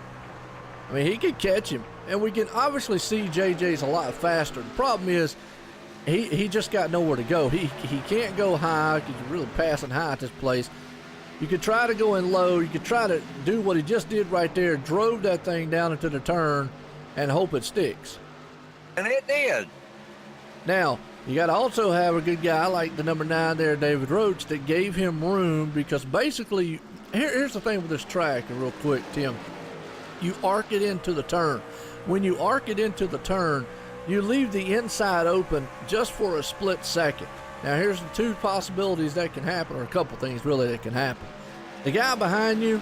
I mean, he could catch him, and we can obviously see JJ's a lot faster. The problem is he just got nowhere to go. He can't go high because you're really passing high at this place. You could try to go in low. You could try to do what he just did right there, drove that thing down into the turn, and hope it sticks. And it did. Now, you got to also have a good guy like the number 9 there, David Roach, that gave him room because basically, here's the thing with this track, and real quick, Tim. You arc it into the turn. When you arc it into the turn, you leave the inside open just for a split second. Now, here's the 2 possibilities that can happen, or a couple things really that can happen. The guy behind you,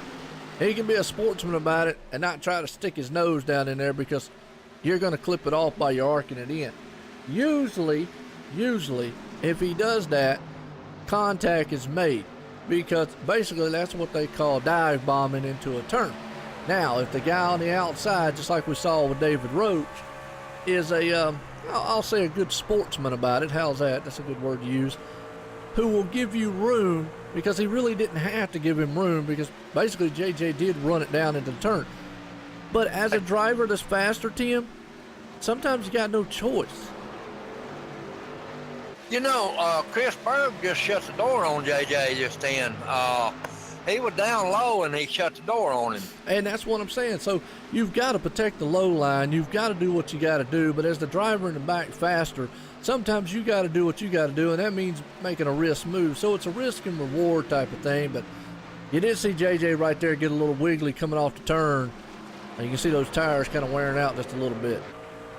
he can be a sportsman about it and not try to stick his nose down in there because you're going to clip it off by you arcing it in. Usually, if he does that, contact is made, because basically that's what they call dive bombing into a turn. Now, if the guy on the outside, just like we saw with David Roach, is I'll say a good sportsman about it. How's that? That's a good word to use. Who will give you room, because he really didn't have to give him room, because basically JJ did run it down into the turn. But as a driver that's faster, Tim, sometimes you got no choice. You know, Chris Berg just shut the door on JJ just then. He was down low and he shut the door on him. And that's what I'm saying. So you've got to protect the low line. You've got to do what you got to do. But as the driver in the back faster, sometimes you got to do what you got to do, and that means making a risk move. So it's a risk and reward type of thing. But you did see JJ right there get a little wiggly coming off the turn. And you can see those tires kind of wearing out just a little bit.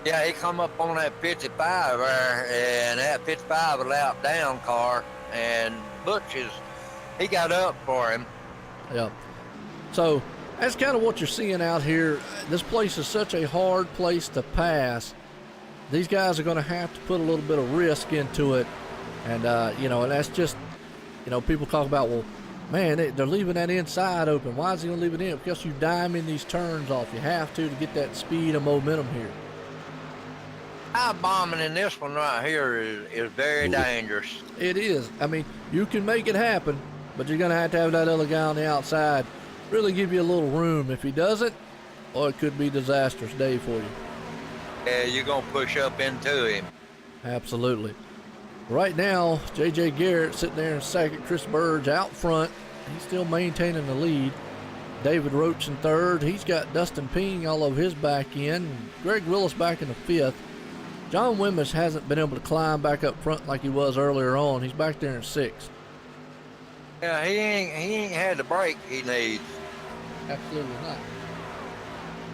Yeah, he come up on that 55 there, and that 55 was out down car, and he got up for him. Yeah. So that's kind of what you're seeing out here. This place is such a hard place to pass. These guys are going to have to put a little bit of risk into it. And, and that's just, people talk about, well, man, they're leaving that inside open. Why is he going to leave it in? Because you dime in these turns off. You have to get that speed and momentum here. Dive bombing in this one right here is very dangerous. It is. I mean, you can make it happen, but you're going to have that other guy on the outside really give you a little room. If he doesn't, it could be a disastrous day for you. Yeah, you're going to push up into him. Absolutely. Right now, J.J. Garrett sitting there in second. Chris Burge out front. He's still maintaining the lead. David Roach in third. He's got Dustin Ping all over his back end. Greg Willis back in the fifth. John Wimmis hasn't been able to climb back up front like he was earlier on. He's back there in sixth. Yeah, he ain't had the break he needs. Absolutely not.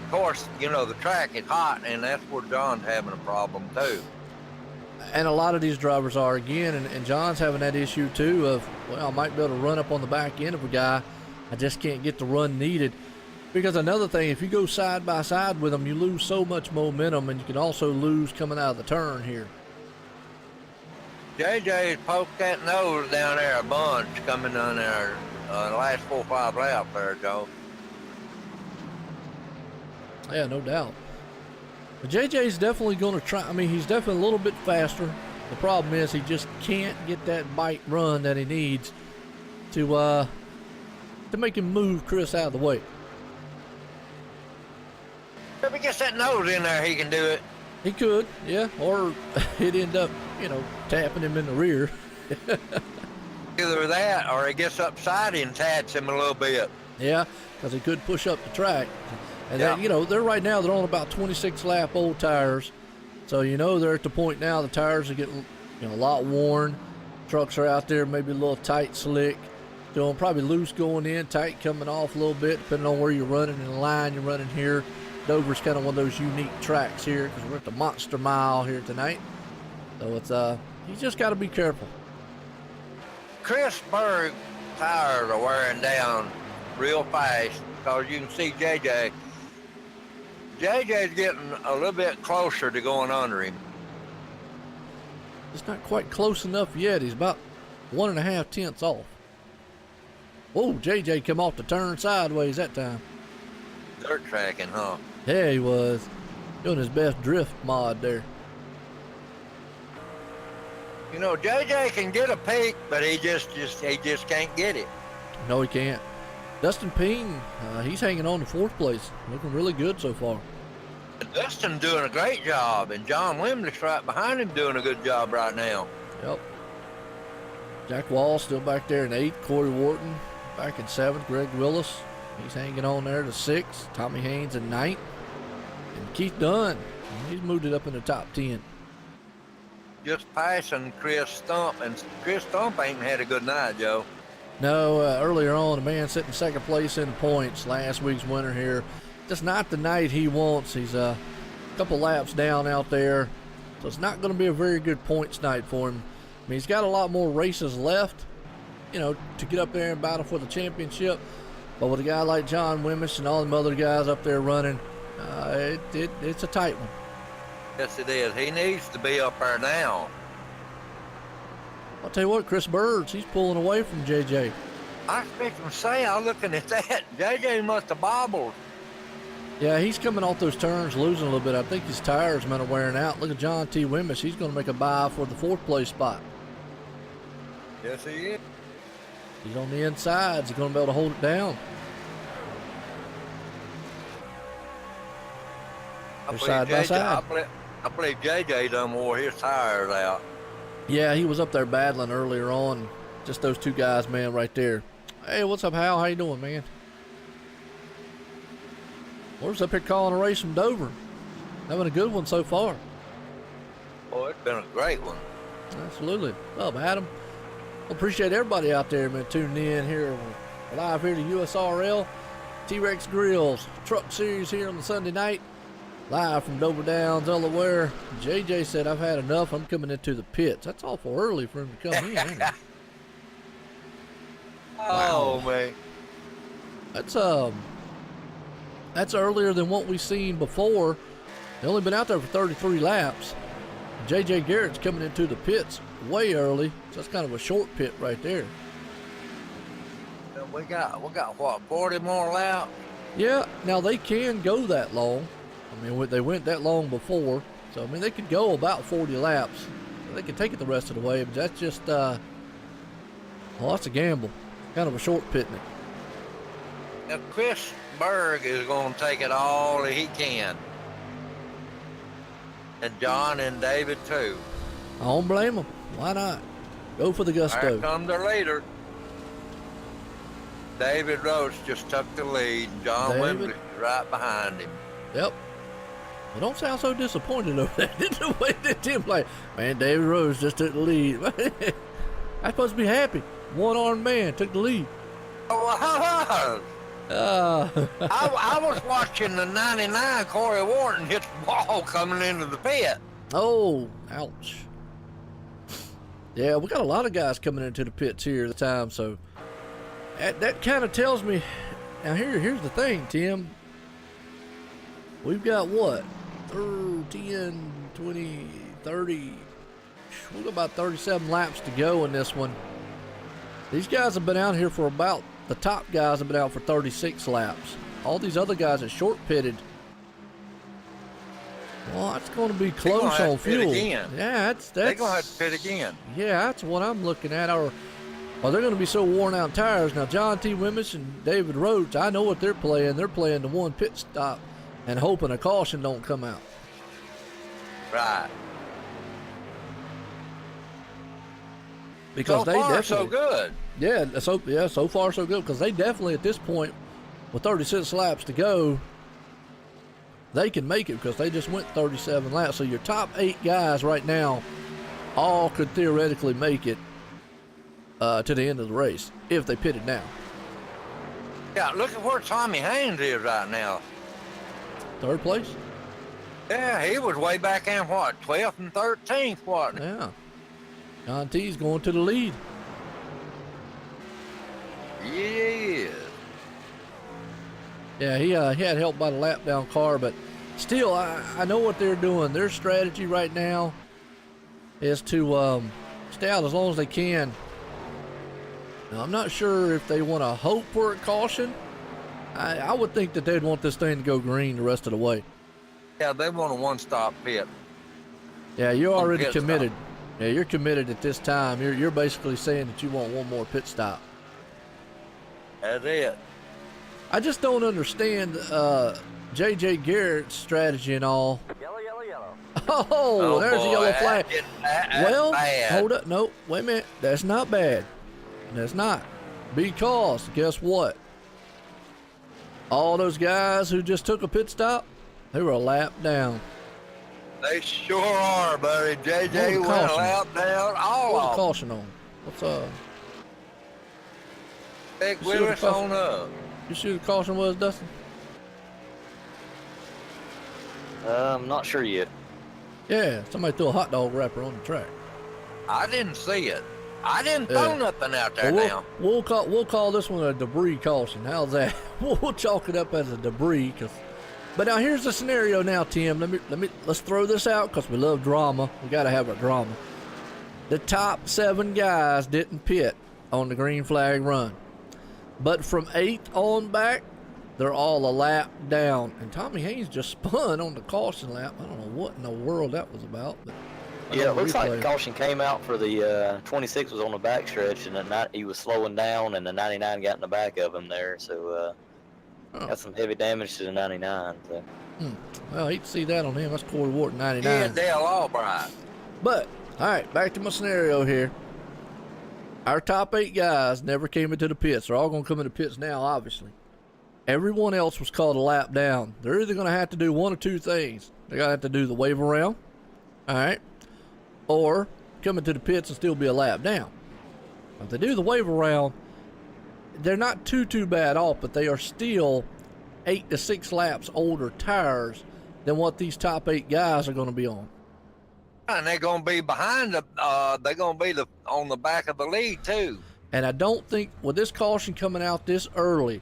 Of course, the track is hot, and that's where John's having a problem too. And a lot of these drivers are, again, and John's having that issue too of, well, I might be able to run up on the back end of a guy. I just can't get the run needed. Because another thing, if you go side by side with them, you lose so much momentum, and you can also lose coming out of the turn here. JJ's poked that nose down there a bunch coming on there the last 4 or 5 laps there, Joe. Yeah, no doubt. But JJ's definitely going to try. I mean, he's definitely a little bit faster. The problem is he just can't get that bite run that he needs to make him move Chris out of the way. If he gets that nose in there, he can do it. He could, yeah, or he'd end up, tapping him in the rear. Either that, or he gets upside and tats him a little bit. Yeah, because he could push up the track. And yeah. they're on about 26 lap old tires. So, they're at the point now the tires are getting, a lot worn. Trucks are out there maybe a little tight, slick. Doing probably loose going in, tight coming off a little bit, depending on where you're running in the line you're running here. Dover's kind of one of those unique tracks here because we're at the Monster Mile here tonight. So it's you just got to be careful. Chris Berg tires are wearing down real fast because you can see JJ's getting a little bit closer to going under him. It's not quite close enough yet. He's about 1.5 tenths off. Whoa, JJ come off the turn sideways that time. Dirt tracking, huh? Yeah, he was doing his best drift mod there. JJ can get a peak, but he just can't get it. No, he can't. Dustin Ping, he's hanging on to 4th place, looking really good so far. Dustin doing a great job, and John Wimlick's right behind him doing a good job right now. Yep. Jack Wall still back there in 8th. Corey Wharton back in 7th. Greg Willis, he's hanging on there to 6th. Tommy Haynes in 9th. And Keith Dunn, he's moved it up in the top 10. Just passing Chris Stump, and Chris Stump ain't had a good night, Joe. No, earlier on, a man sitting 2nd place in points last week's winner here. Just not the night he wants. He's a couple laps down out there, so it's not going to be a very good points night for him. I mean, he's got a lot more races left, to get up there and battle for the championship. But with a guy like John Wimmis and all them other guys up there running, it's a tight one. Yes, it is. He needs to be up there now. I'll tell you what, Chris Birds, he's pulling away from JJ. I expect him to say, I'm looking at that. JJ must have bobbled. Yeah, he's coming off those turns, losing a little bit. I think his tires might have wearing out. Look at John T. Wimmish. He's going to make a bye for the 4th place spot. Yes, he is. He's on the inside. He's going to be able to hold it down. They're side by side. I believe JJ done wore his tires out. Yeah, he was up there battling earlier on. Just those two guys, man, right there. Hey, what's up, Hal? How you doing, man? We're up here calling a race from Dover. Having a good one so far. Oh, it's been a great one. Absolutely. What's up, Adam? Appreciate everybody out there, man, tuning in here. We're live here to USRL, T-Rex Grills, Truck Series here on the Sunday night. Live from Dover Downs, Delaware. JJ said, I've had enough. I'm coming into the pits. That's awful early for him to come in, ain't it? Oh, man. That's earlier than what we've seen before. They only been out there for 33 laps. JJ Garrett's coming into the pits way early, so that's kind of a short pit right there. We got what, 40 more laps? Yeah, now they can go that long. I mean, they went that long before, so I mean they could go about 40 laps. They could take it the rest of the way, but that's just well, that's a gamble. Kind of a short pit. Now Chris Berg is going to take it all that he can. And John and David too. I don't blame them. Why not? Go for the gusto. Here comes their leader. David Rhodes just took the lead. John Wimbley is right behind him. Yep. Well, don't sound so disappointed over that. The way that Tim like, man, David Rose just took the lead. I'm supposed to be happy. One-armed man took the lead. Oh, I was watching the 99 Corey Wharton hit the ball coming into the pit. Oh, ouch. Yeah, we got a lot of guys coming into the pits here at the time, so that kind of tells me. Now here's the thing, Tim. We've got what? 10, 20, 30. We've got about 37 laps to go in this one. These guys have been out here for about, the top guys have been out for 36 laps. All these other guys are short pitted. Well, that's going to be close on fuel. Yeah, that's they're going to have to pit again. Yeah, that's what I'm looking at. Or they're going to be so worn out tires. Now, John T. Wimmish and David Rhodes, I know what they're playing. They're playing the one pit stop and hoping a caution don't come out. Right. Because so they far, definitely, so good. Yeah, so far so good. Because they definitely at this point, with 36 laps to go, they can make it because they just went 37 laps. So your top 8 guys right now, all could theoretically make it to the end of the race if they pitted now. Yeah, look at where Tommy Haynes is right now. 3rd place. Yeah, he was way back in what, 12th and 13th, wasn't he? Yeah. John T's going to the lead. Yeah. Yeah, he had help by the lap down car, but still, I know what they're doing. Their strategy right now is to stay out as long as they can. Now, I'm not sure if they want to hope for a caution. I would think that they'd want this thing to go green the rest of the way. Yeah, they want a one-stop pit. Yeah, you're already committed. Stop. Yeah, you're committed at this time. You're basically saying that you want one more pit stop. That's it. I just don't understand J.J. Garrett's strategy and all. Yellow, yellow, yellow. Oh, there's boy, a yellow flag. That's Well, bad. hold up. No, wait a minute. That's not bad. That's not. Because, guess what? All those guys who just took a pit stop, they were a lap down. They sure are, buddy. JJ What went a a caution. lap down. All What a of them. caution on? What's Big You see what the Willis caution- on up. you see what the caution was, Dustin? I'm not sure yet. Yeah, somebody threw a hot dog wrapper on the track. I didn't see it. I didn't throw nothing out there Well, now. we'll call this one a debris caution. How's that? We'll chalk it up as a debris. But now here's the scenario. Now, Tim, let's throw this out because we love drama. We got to have a drama. The top 7 guys didn't pit on the green flag run. But from 8th on back, they're all a lap down. And Tommy Haynes just spun on the caution lap. I don't know what in the world that was about. But yeah, it looks like the caution came out for the 26 was on the back stretch, and he was slowing down, and the 99 got in the back of him there. So got some heavy damage to the 99. So. Well, I hate to see that on him. That's Corey Wharton, 99. Yeah, Dale Albright. But, all right, back to my scenario here. Our top 8 guys never came into the pits. They're all going to come into pits now, obviously. Everyone else was called a lap down. They're either going to have to do one or two things. They're going to have to do the wave around, all right, or come into the pits and still be a lap down. If they do the wave around, they're not too bad off, but they are still 8 to 6 laps older tires than what these top 8 guys are going to be on. And they're going to be behind they're going to be on the back of the lead too. And I don't think with this caution coming out this early,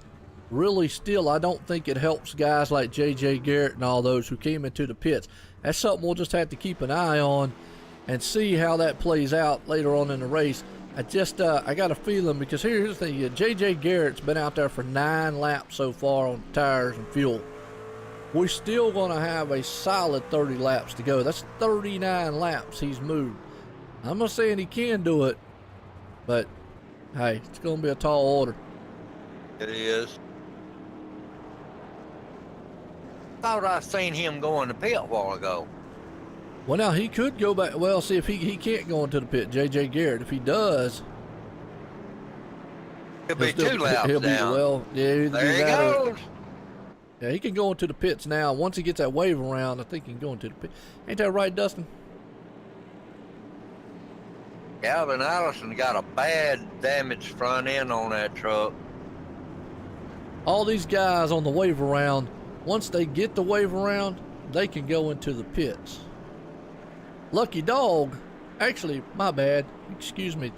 really still, I don't think it helps guys like J.J. Garrett and all those who came into the pits. That's something we'll just have to keep an eye on and see how that plays out later on in the race. I got a feeling, because here's the thing, J.J. Garrett's been out there for 9 laps so far on tires and fuel. We're still going to have a solid 30 laps to go. That's 39 laps he's moved. I'm not saying he can do it, but hey, it's going to be a tall order. It is. Thought I seen him go in the pit a while ago. Well, now he could go back. Well, see, if he can't go into the pit, J.J. Garrett. If he does, He'll be 2 laps down. Well, yeah, there he goes. Yeah, he can go into the pits now. Once he gets that wave around, I think he can go into the pit. Ain't that right, Dustin? Calvin Allison got a bad damaged front end on that truck. All these guys on the wave around, once they get the wave around, they can go into the pits. Lucky Dog, actually, my bad, excuse me.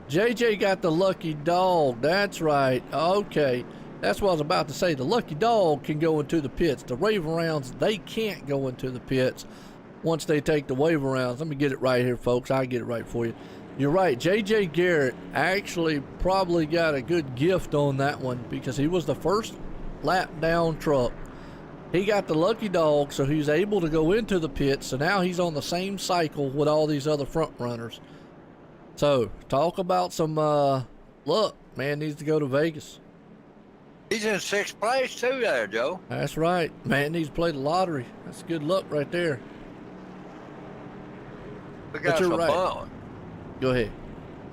JJ got the Lucky Dog, that's right, okay. That's what I was about to say. The Lucky Dog can go into the pits. The wave arounds, they can't go into the pits once they take the wave arounds. Let me get it right here, folks. I'll get it right for you. You're right. J.J. Garrett actually probably got a good gift on that one, because he was the first lap down truck. He got the Lucky Dog, so he's able to go into the pits. So now he's on the same cycle with all these other front runners. So talk about some luck. Man needs to go to Vegas. He's in 6th place too there, Joe. That's right. Man needs to play the lottery. That's good luck right there. We got some fun. Go ahead.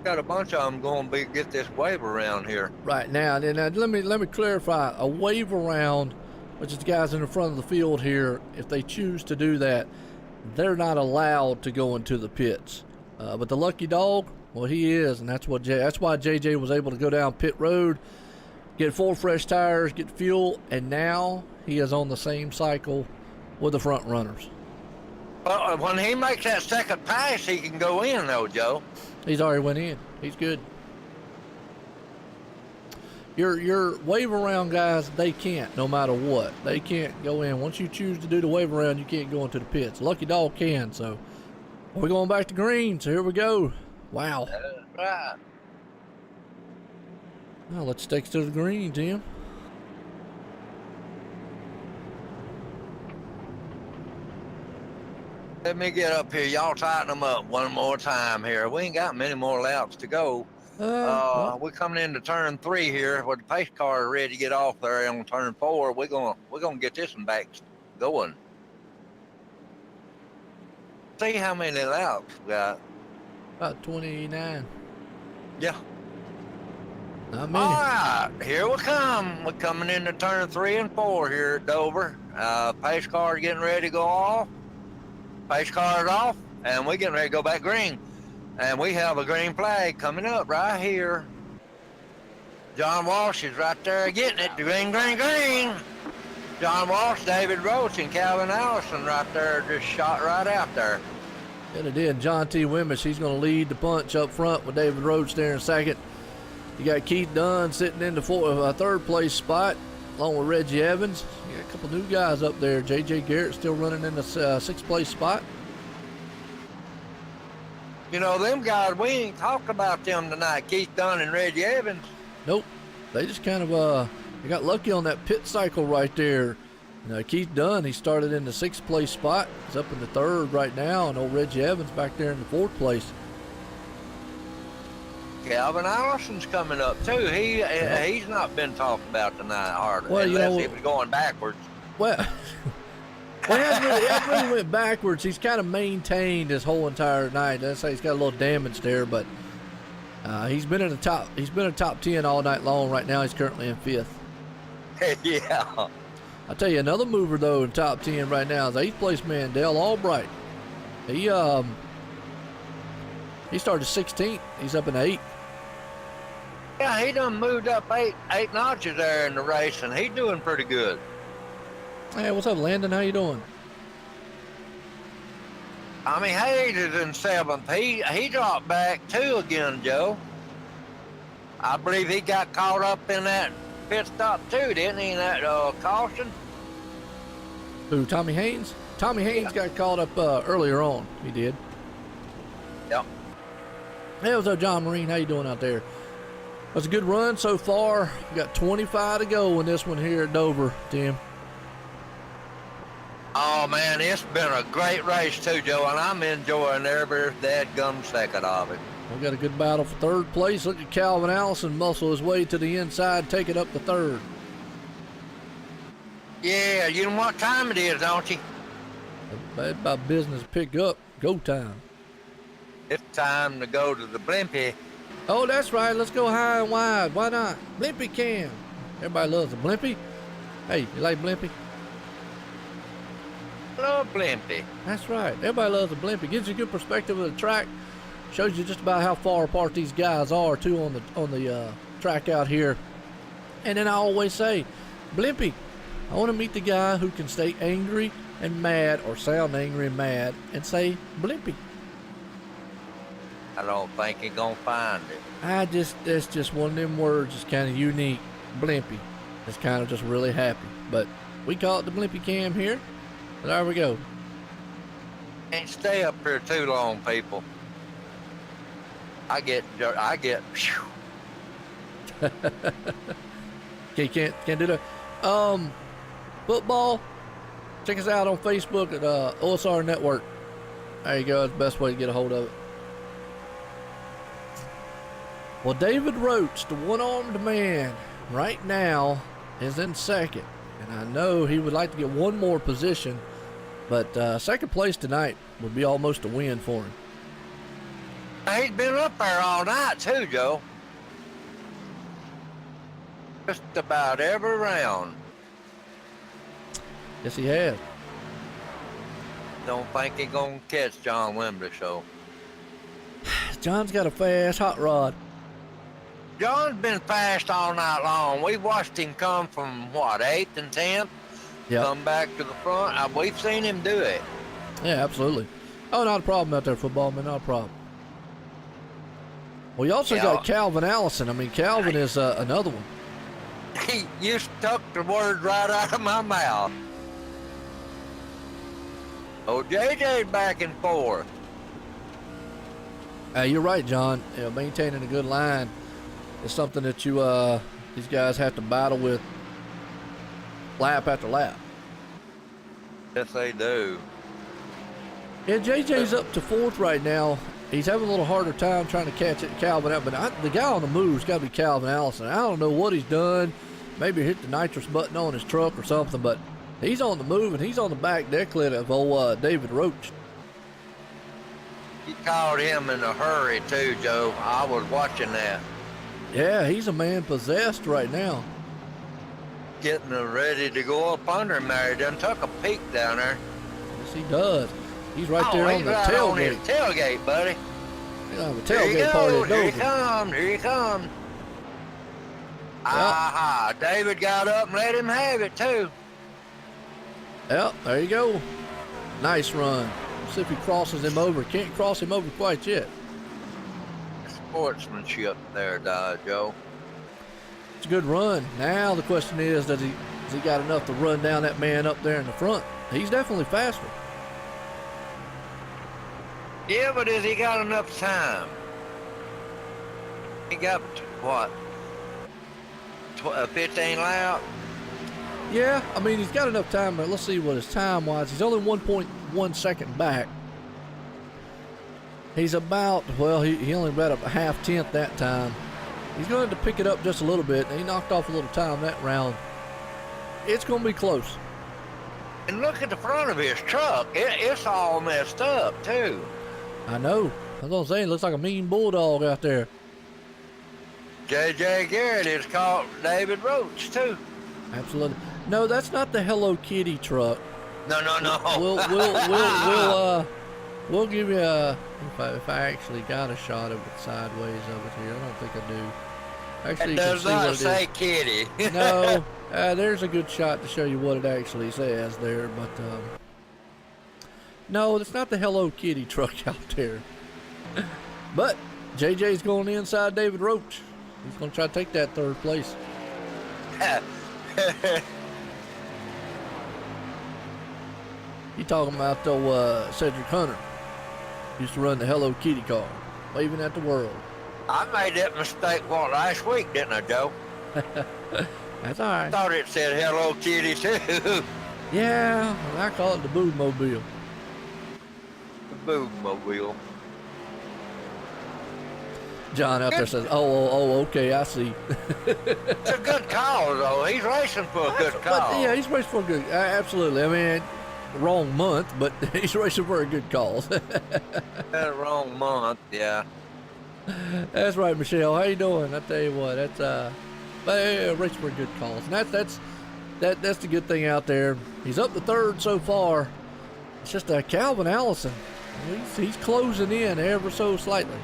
Got a bunch of them going to get this wave around here. Right now, and let me clarify. A wave around, which is the guys in the front of the field here, if they choose to do that, they're not allowed to go into the pits. But the Lucky Dog, well, he is, and that's why JJ was able to go down pit road, get 4 fresh tires, get fuel, and now he is on the same cycle with the front runners. Well, when he makes that second pass, he can go in, though, Joe. He's already went in. He's good. Your wave around guys, they can't, no matter what. They can't go in. Once you choose to do the wave around, you can't go into the pits. Lucky Dog can, so we're going back to green, so here we go. Wow. That's right. Well, let's take us to the green, Tim. Let me get up here. Y'all tighten them up one more time here. We ain't got many more laps to go. We're coming into turn 3 here, where the pace car is ready to get off there on turn 4. We're gonna get this one back going. See how many laps we got. About 29. Yeah. Not many. All right, here we come. We're coming into turn 3 and 4 here at Dover. Pace car is getting ready to go off. Pace car is off, and we're getting ready to go back green. And we have a green flag coming up right here. John Walsh is right there getting it. Green, green, green. John Walsh, David Roach, and Calvin Allison right there just shot right out there. And it did. John T. Wimmish, he's going to lead the punch up front with David Roach there in second. You got Keith Dunn sitting in the 3rd place spot, along with Reggie Evans. You got a couple new guys up there. J.J. Garrett still running in the 6th place spot. You know, them guys, we ain't talked about them tonight. Keith Dunn and Reggie Evans. Nope. They just kind of they got lucky on that pit cycle right there. Keith Dunn, he started in the 6th place spot. He's up in the 3rd right now, and old Reggie Evans back there in the 4th place. Calvin Allison's coming up too. He's not been talked about tonight hardly, well, unless he was going backwards. Well, he hasn't really went backwards. He's kind of maintained his whole entire night. Let's say he's got a little damage there, but he's been in the top. He's been in the top 10 all night long. Right now, he's currently in 5th. Yeah. I'll tell you another mover though in top 10 right now is 8th place man Dale Albright. He started 16th. He's up in 8th. Yeah, he done moved up eight notches there in the race, and he's doing pretty good. Hey, what's up, Landon? How you doing? Tommy Hayes is in 7th. He dropped back 2 again, Joe. I believe he got caught up in that pit stop too, didn't he? In that caution. Who? Tommy Haynes? Tommy Haynes got caught up earlier on. He did. Yep. Hey, what's up, John Marine? How you doing out there? That's a good run so far. We got 25 to go in this one here at Dover, Tim. Oh man, it's been a great race too, Joe, and I'm enjoying every dadgum second of it. We got a good battle for 3rd place. Look at Calvin Allison muscle his way to the inside, take it up to 3rd. Yeah, you know what time it is, don't you? It's about business pick up. Go time. It's time to go to the Blimpie. Oh, that's right. Let's go high and wide. Why not? Blimpie Cam. Everybody loves a Blimpie. Hey, you like Blimpie? Hello, Blimpie. That's right. Everybody loves a Blimpie. Gives you a good perspective of the track. Shows you just about how far apart these guys are too on the track out here. And then I always say, Blimpie, I want to meet the guy who can stay angry and mad, or sound angry and mad, and say Blimpie. I don't think you're gonna find it. That's just one of them words. It's kind of unique. Blimpie. It's kind of just really happy. But we call it the Blimpie Cam here. But there we go. Can't stay up here too long, people. I get. Phew. Okay, can't do that. Football. Check us out on Facebook at OSRN Network. There you go. That's the best way to get a hold of it. Well, David Roach, the one-armed man, right now is in 2nd. And I know he would like to get one more position, but 2nd place tonight would be almost a win for him. He's been up there all night too, Joe. Just about every round. Yes, he has. Don't think he's gonna catch John Wembley, so. John's got a fast hot rod. John's been fast all night long. We watched him come from, what, 8th and 10th? Yeah. Come back to the front. We've seen him do it. Yeah, absolutely. Oh, not a problem out there, football man. Not a problem. Well, you also got Calvin Allison. I mean, Calvin is another one. You stuck the words right out of my mouth. Oh, JJ's back and forth. You're right, John. You know, maintaining a good line is something that these guys have to battle with lap after lap. Yes, they do. Yeah, JJ's up to 4th right now. He's having a little harder time trying to catch Calvin out, but the guy on the move's got to be Calvin Allison. I don't know what he's done. Maybe hit the nitrous button on his truck or something, but he's on the move, and he's on the back decklet of old David Roach. You caught him in a hurry, too, Joe. I was watching that. Yeah, he's a man possessed right now. Getting ready to go up under him there. He done took a peek down there. Yes, he does. He's right there on he's the right tailgate. on his tailgate, buddy. He's on the Here he tailgate party goes. at Here he Dover. comes. Here he comes. Aha. David got up and let him have it, too. Yep, there you go. Nice run. Let's see if he crosses him over. Can't cross him over quite yet. Sportsmanship there, Joe. It's a good run. Now the question is, has he got enough to run down that man up there in the front? He's definitely faster. Yeah, but has he got enough time? He got, what, 15 laps? Yeah, I mean, he's got enough time, but let's see what his time was. He's only 1.1 second back. He's about, well, he only about a half tenth that time. He's going to have to pick it up just a little bit. He knocked off a little time that round. It's going to be close. And look at the front of his truck. It's all messed up, too. I know. That's what I'm saying. Looks like a mean bulldog out there. J.J. Garrett has caught David Roach, too. Absolutely. No, that's not the Hello Kitty truck. No. We'll give you a, if I actually got a shot of it sideways of it here. I don't think I do. Actually, It does not say kitty. No, there's a good shot to show you what it actually says there, but no, it's not the Hello Kitty truck out there. But JJ's going inside David Roach. He's going to try to take that third place. You talking about though Cedric Hunter? Used to run the Hello Kitty car, waving at the world. I made that mistake, last week, didn't I, Joe? That's all right. I thought it said Hello Kitty, too. Yeah, I call it the Boo Mobile. The Boom-mobile. John out there says, oh, okay, I see. It's a good call, though. He's racing for a good call. But, yeah, he's racing for a good, absolutely. I mean, wrong month, but he's racing for a good cause. Wrong month, yeah. That's right, Michelle. How you doing? I tell you what, that's racing for a good cause, and that's the good thing out there. He's up to third so far. It's just Calvin Allison. He's closing in ever so slightly.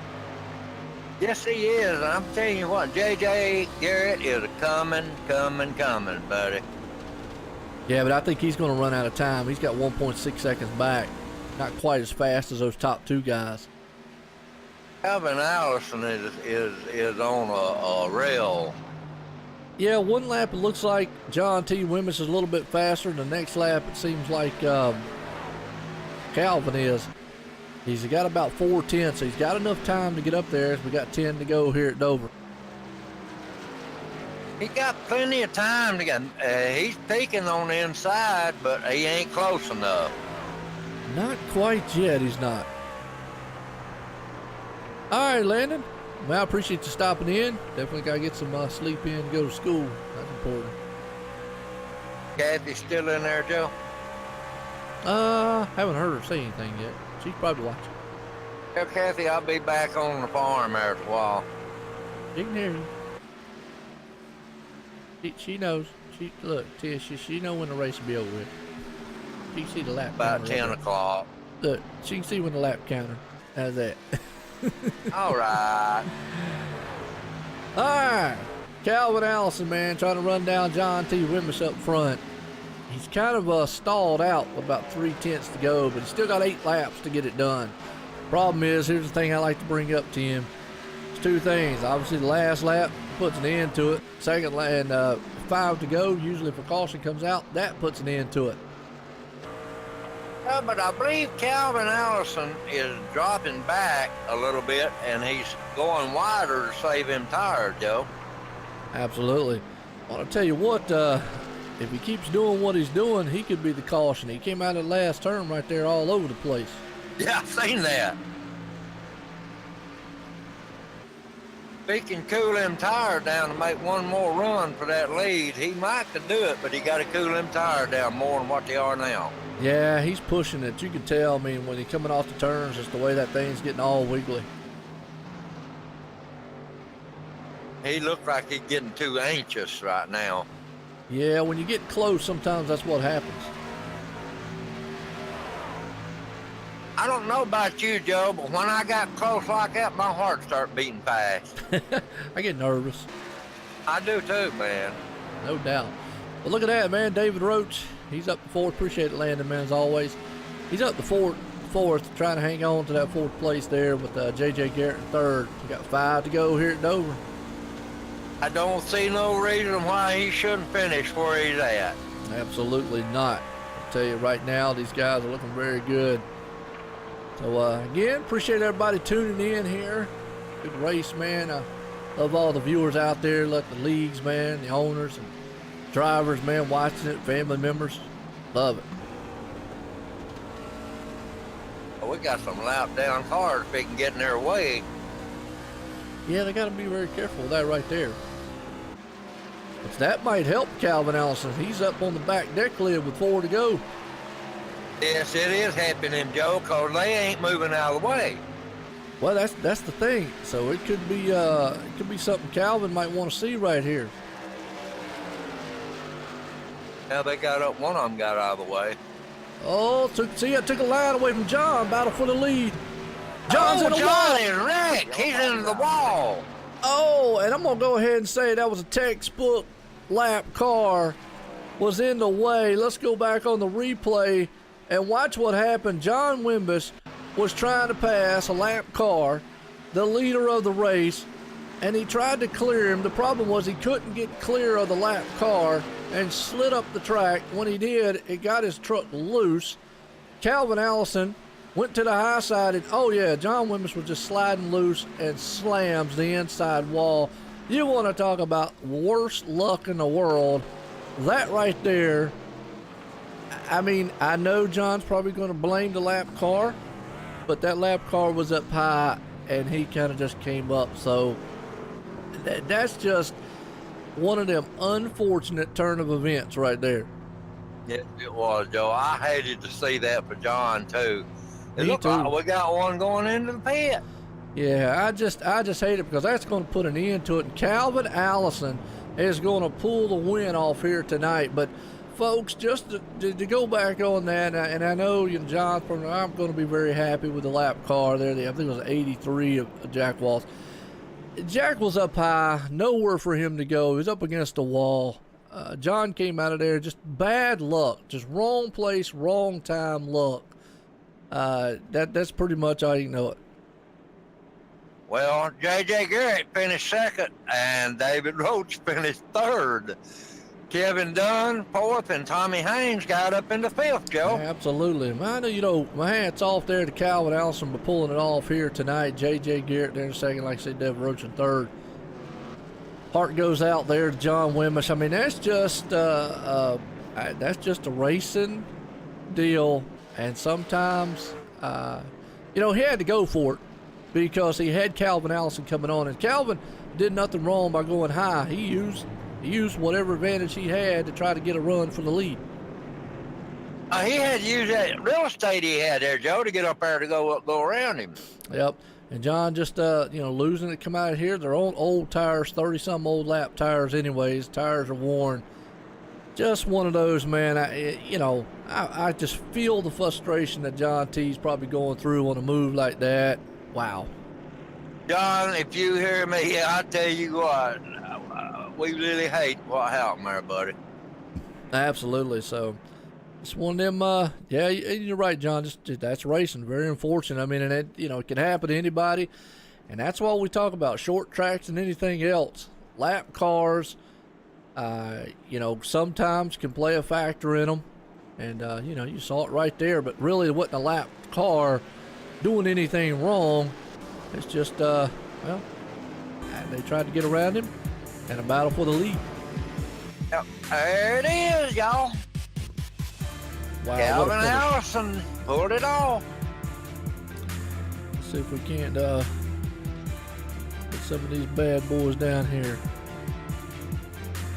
Yes, he is. I'm telling you what, J.J. Garrett is coming, buddy. Yeah, but I think he's going to run out of time. He's got 1.6 seconds back. Not quite as fast as those top two guys. Calvin Allison is on a rail. Yeah, one lap it looks like John T. Wimmis is a little bit faster. The next lap it seems like Calvin is. He's got about 4:10, so he's got enough time to get up there as we got 10 to go here at Dover. He got plenty of time to get. He's peeking on the inside, but he ain't close enough. Not quite yet, he's not. All right, Landon. Well, I appreciate you stopping in. Definitely got to get some sleep in and go to school. That's important. Kathy still in there, Joe? Haven't heard her say anything yet. She's probably watching. Tell Kathy I'll be back on the farm after a while. She can hear you. She knows. Look, Tish, she know when the race will be over with. She can see the lap About counter. 10 o'clock. Look, she can see when the lap counter. How's that? All right. All right. Calvin Allison, man, trying to run down John T. Wimmis up front. He's kind of stalled out with about 3/10 to go, but he's still got 8 laps to get it done. Problem is, here's the thing I like to bring up to him. It's two things. Obviously, the last lap puts an end to it. Second lap, and 5 to go, usually if a caution comes out, that puts an end to it. Yeah, but I believe Calvin Allison is dropping back a little bit, and he's going wider to save him tires, Joe. Absolutely. Well, I'll tell you what, if he keeps doing what he's doing, he could be the caution. He came out of the last turn right there all over the place. Yeah, I've seen that. If he can cool them tires down to make one more run for that lead, he might could do it, but he got to cool them tires down more than what they are now. Yeah, he's pushing it. You can tell, I mean, when he's coming off the turns, just the way that thing's getting all wiggly. He looked like he's getting too anxious right now. Yeah, when you get close, sometimes that's what happens. I don't know about you, Joe, but when I got close like that, my heart started beating fast. I get nervous. I do too, man. No doubt. But look at that, man. David Roach, he's up to fourth. Appreciate it, Landon, man, as always. He's up to fourth, trying to hang on to that fourth place there with J.J. Garrett in third. We got 5 to go here at Dover. I don't see no reason why he shouldn't finish where he's at. Absolutely not. I'll tell you right now, these guys are looking very good. So again, appreciate everybody tuning in here. Good race, man. I love all the viewers out there, let the leagues, man, the owners and drivers, man, watching it, family members. Love it. Well, we got some lap down cars if they can get in their way. Yeah, they got to be very careful with that right there. But that might help Calvin Allison. He's up on the back deck lid with 4 to go. Yes, it is happening, Joe, because they ain't moving out of the way. Well, that's the thing. So it could be something Calvin might want to see right here. Now they got up, one of them got out of the way. Oh, I took a line away from John, battle for the lead. John's in the wall. John is wrecked. He's into the wall. Oh, and I'm going to go ahead and say that was a textbook lap car was in the way. Let's go back on the replay and watch what happened. John Wimbush was trying to pass a lap car, the leader of the race, and he tried to clear him. The problem was he couldn't get clear of the lap car and slid up the track. When he did, it got his truck loose. Calvin Allison went to the high side, and oh yeah, John Wimbush was just sliding loose and slams the inside wall. You want to talk about worst luck in the world. That right there, I mean, I know John's probably going to blame the lap car, but that lap car was up high, and he kind of just came up. So that's just one of them unfortunate turn of events right there. Yes, it was, Joe. I hated to see that for John, too. It Me looked too. like we got one going into the pit. Yeah, I just hate it because that's going to put an end to it. And Calvin Allison is going to pull the win off here tonight. But folks, just to go back on that, and I know John, I'm going to be very happy with the lap car there. I think it was 83 of Jack Walls. Jack was up high, nowhere for him to go. He was up against the wall. John came out of there, just bad luck, just wrong place, wrong time luck. That's pretty much all you know it. Well, J.J. Garrett finished second, and David Roach finished third. Kevin Dunn, fourth, and Tommy Haynes got up into fifth, Joe. Absolutely. My hat's off there to Calvin Allison for pulling it off here tonight. J.J. Garrett there in second, like I said, David Roach in third. Heart goes out there to John Wimbush. I mean, that's just a racing deal, and sometimes, he had to go for it because he had Calvin Allison coming on, and Calvin did nothing wrong by going high. He used whatever advantage he had to try to get a run for the lead. He had to use that real estate he had there, Joe, to get up there to go around him. Yep. And John just, losing it, come out of here. They're on old tires, 30-some old lap tires anyways. Tires are worn. Just one of those, man. I just feel the frustration that John T's probably going through on a move like that. Wow. John, if you hear me, I tell you what, we really hate what happened there, buddy. Absolutely. So it's one of them, you're right, John. That's racing. Very unfortunate. I mean, and it can happen to anybody. And that's why we talk about short tracks and anything else. Lap cars, sometimes can play a factor in them. And, you saw it right there. But really, it wasn't a lap car doing anything wrong. It's just, they tried to get around him and a battle for the lead. Yep, there it is, y'all. Wow, Calvin Allison pulled it off. Let's see if we can't get some of these bad boys down here.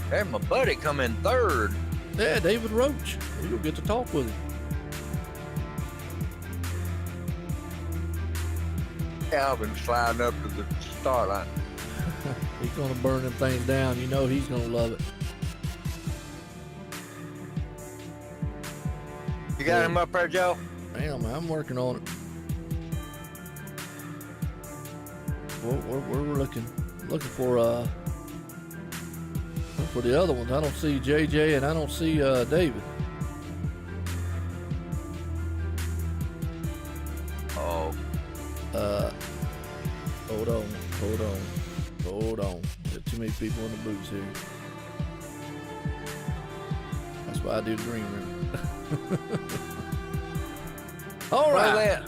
There's my buddy coming third. Yeah, David Roach. We'll get to talk with him. Calvin sliding up to the start line. He's going to burn them things down. You know he's going to love it. You got him up there, Joe? Damn, I'm working on it. We're looking for the other ones. I don't see JJ and I don't see David. Oh. Hold on. There's too many people in the booths here. That's why I do the green room. All right.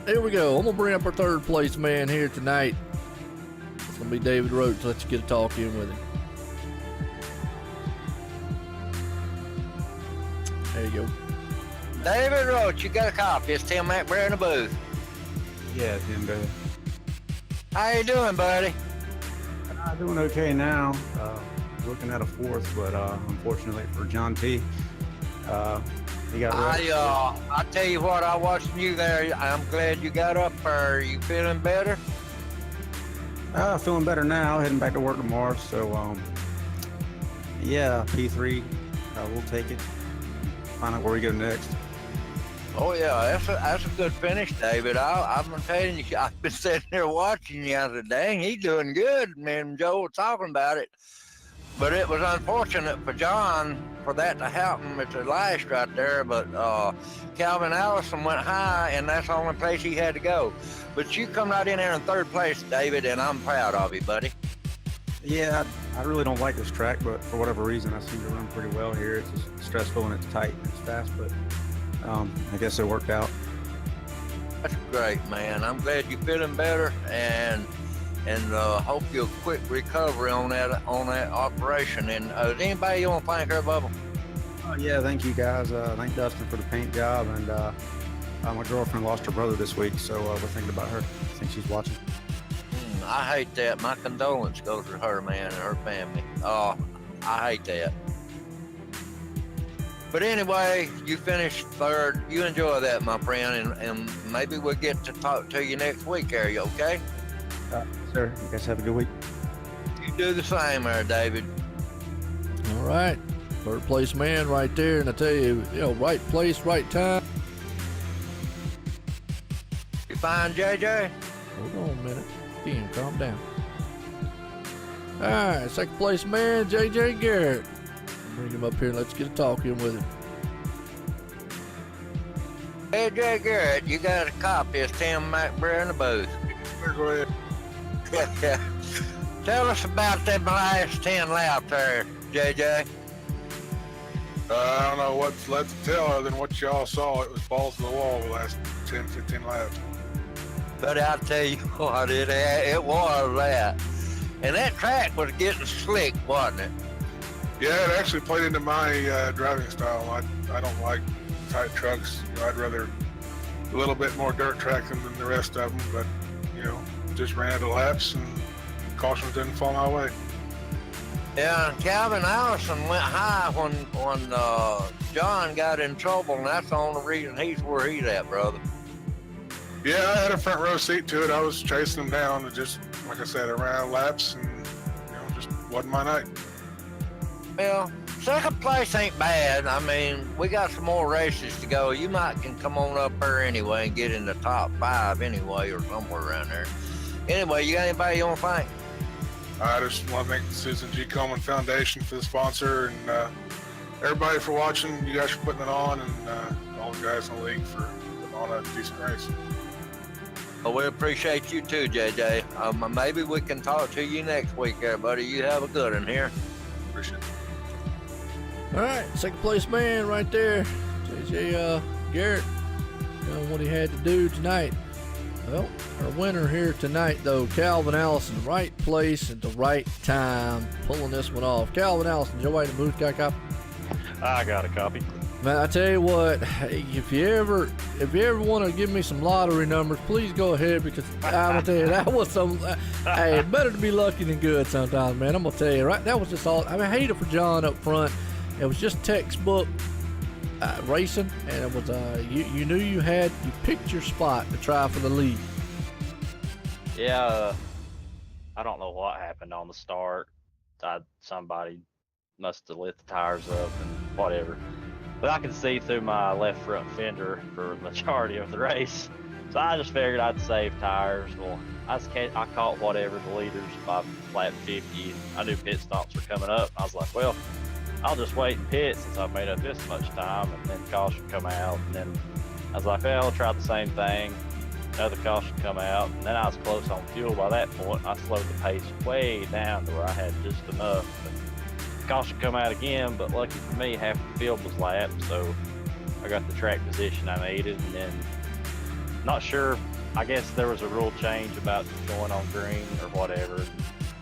here we go. I'm gonna bring up our third place man here tonight. It's gonna be David Roach. Let's get a talk in with him. There you go. David Roach, you got a copy. It's Tim McBrayer in the booth. Yeah, Tim, brother. How you doing, buddy? Doing okay now. Looking at a fourth, but unfortunately for John T, he got wrecked. I tell you what, I watched you there. I'm glad you got up there. You feeling better? Feeling better now. Heading back to work tomorrow. So, yeah, P3. We'll take it. Find out where we go next. Oh yeah, that's a good finish, David. I'm telling you, I've been sitting there watching you. I said, "Dang, he's doing good." Me and Joe were talking about it, but it was unfortunate for John for that to happen at the last right there. But Calvin Allison went high, and that's the only place he had to go. But you come right in there in third place, David, and I'm proud of you, buddy. Yeah, I really don't like this track, but for whatever reason, I seem to run pretty well here. It's just stressful and it's tight and it's fast, but I guess it worked out. That's great, man. I'm glad you're feeling better, and hope you'll quick recovery on that operation. And is anybody you want to thank her, Bubba? Yeah, thank you guys. Thank Dustin for the paint job, and my girlfriend lost her brother this week, so we're thinking about her. I think she's watching. I hate that. My condolence goes to her, man, and her family. Oh, I hate that. But anyway, you finished third. You enjoy that, my friend, and maybe we'll get to talk to you next week. Are you okay? Sir, you guys have a good week. You do the same there, David. All right, third place man right there, and I tell you, right place, right time. You fine, JJ? Hold on a minute. Ian, calm down. All right, second place man, JJ Garrett. Bring him up here and let's get a talk in with him. Hey, Jay Garrett, you got a copy. It's Tim McBrayer in the booth. Go ahead. Yeah. Tell us about them last 10 laps there, JJ. I don't know what's left to tell other than what y'all saw. It was balls to the wall the last 10, 15 laps. But I'll tell you what, it was that. And that track was getting slick, wasn't it? Yeah, it actually played into my driving style. I don't like tight trucks. I'd rather a little bit more dirt track than the rest of them. But, just ran out of laps and cautions didn't fall my way. Yeah, Calvin Allison went high when John got in trouble, and that's the only reason he's where he's at, brother. Yeah, I had a front row seat to it. I was chasing him down and just, like I said, I ran out of laps and, just wasn't my night. Well, second place ain't bad. I mean, we got some more races to go. You can come on up there anyway and get in the top 5 anyway or somewhere around there. Anyway, you got anybody you want to thank? I just want to thank the Susan G. Komen Foundation for the sponsor and everybody for watching. You guys for putting it on, and all the guys in the league for putting on a decent race. Well, we appreciate you too, JJ. Maybe we can talk to you next week, everybody. You have a good one here. Appreciate it. All right, second place man right there, JJ Garrett, doing what he had to do tonight. Well, our winner here tonight, though, Calvin Allison, right place at the right time, pulling this one off. Calvin Allison, Joe White, the booth, got a copy? I got a copy. Man, I tell you what, if you ever want to give me some lottery numbers, please go ahead, because I'm gonna tell you that was some. Hey, it's better to be lucky than good sometimes, man. I'm gonna tell you, right? That was just all. I mean, I hate it for John up front. It was just textbook racing, and it was you knew you picked your spot to try for the lead. Yeah, I don't know what happened on the start. Somebody must have lit the tires up and whatever. But I could see through my left front fender for the majority of the race. So I just figured I'd save tires. Well, I caught whatever the leaders by lap 50. I knew pit stops were coming up. I was like, well, I'll just wait in pit since I've made up this much time, and then caution come out. And then I was like, well, I'll try the same thing. Another caution come out, and then I was close on fuel by that point. I slowed the pace way down to where I had just enough. But caution come out again, but lucky for me, half the field was lapped, so I got the track position I needed. And then not sure I guess there was a rule change about going on green or whatever.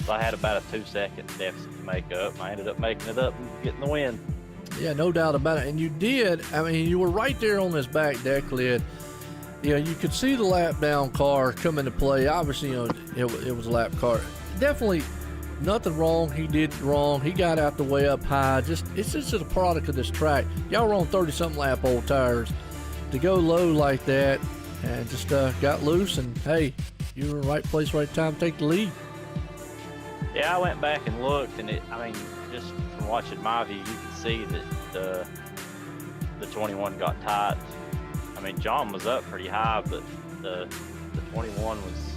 So I had about a 2-second deficit to make up. I ended up making it up and getting the win. Yeah, no doubt about it. And you did. I mean, you were right there on this back deck lid. You know, you could see the lap down car come into play. Obviously, you know, it was a lap car. Definitely nothing wrong. He did wrong. He got out the way up high. It's just a product of this track. Y'all were on 30-something lap old tires. To go low like that and just got loose, and hey, you were in the right place, right time to take the lead. Yeah, I went back and looked, and I mean, just from watching my view, you can see that the 21 got tight. I mean, John was up pretty high, but the 21 was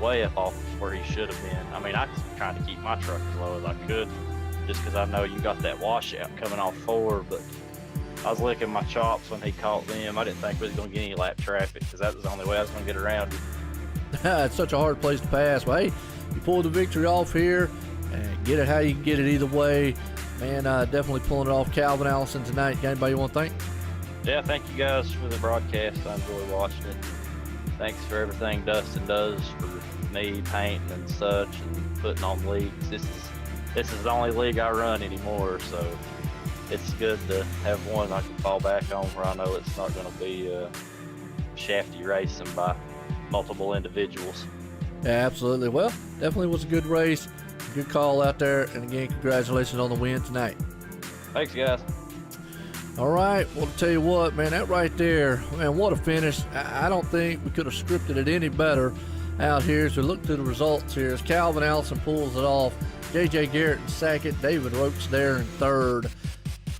way up off where he should have been. I mean, I was trying to keep my truck as low as I could, just because I know you got that washout coming off forward, but I was licking my chops when he caught them. I didn't think we was going to get any lap traffic, because that was the only way I was going to get around it. It's such a hard place to pass. But hey, you pulled the victory off here, and get it how you can get it either way. Man, definitely pulling it off. Calvin Allison tonight. Got anybody you want to thank? Yeah, thank you guys for the broadcast. I enjoy watching it. Thanks for everything Dustin does for me painting and such and putting on leagues. This is the only league I run anymore, so it's good to have one I can fall back on where I know it's not going to be shafty racing by multiple individuals. Yeah, absolutely. Well, definitely was a good race. Good call out there. And again, congratulations on the win tonight. Thanks, guys. All right. Well, to tell you what, man, that right there, man, what a finish. I don't think we could have scripted it any better out here. As we look through the results here, as Calvin Allison pulls it off, J.J. Garrett in second, David Ropes there in third,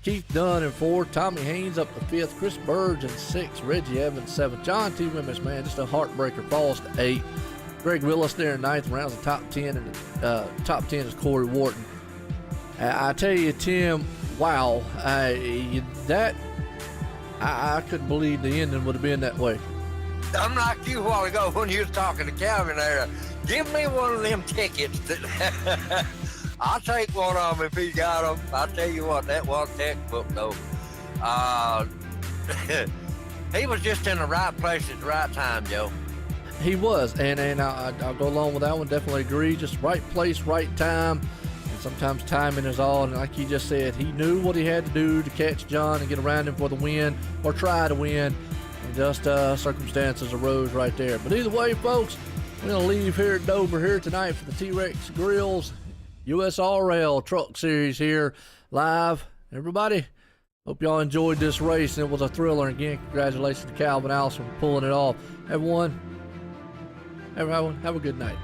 Keith Dunn in fourth, Tommy Haynes up to fifth, Chris Burge in sixth, Reggie Evans seventh, John T. Wimmis, man, just a heartbreaker, falls to eighth. Greg Willis there in ninth, rounds the top 10, and the top 10 is Corey Wharton. I tell you, Tim, wow, I couldn't believe the ending would have been that way. I'm like you a while ago when you was talking to Calvin there. Give me one of them tickets. I'll take one of them if he got them. I'll tell you what, that was textbook though. He was just in the right place at the right time, Joe. He was, and I'll go along with that one. Definitely agree. Just right place, right time. And sometimes timing is all. And like he just said, he knew what he had to do to catch John and get around him for the win, or try to win. And just circumstances arose right there. But either way, folks, we're going to leave here at Dover here tonight for the T-Rex Grills USRL Truck Series here live. Everybody, hope y'all enjoyed this race. It was a thriller. Again, congratulations to Calvin Allison for pulling it off. Everyone, have a good night.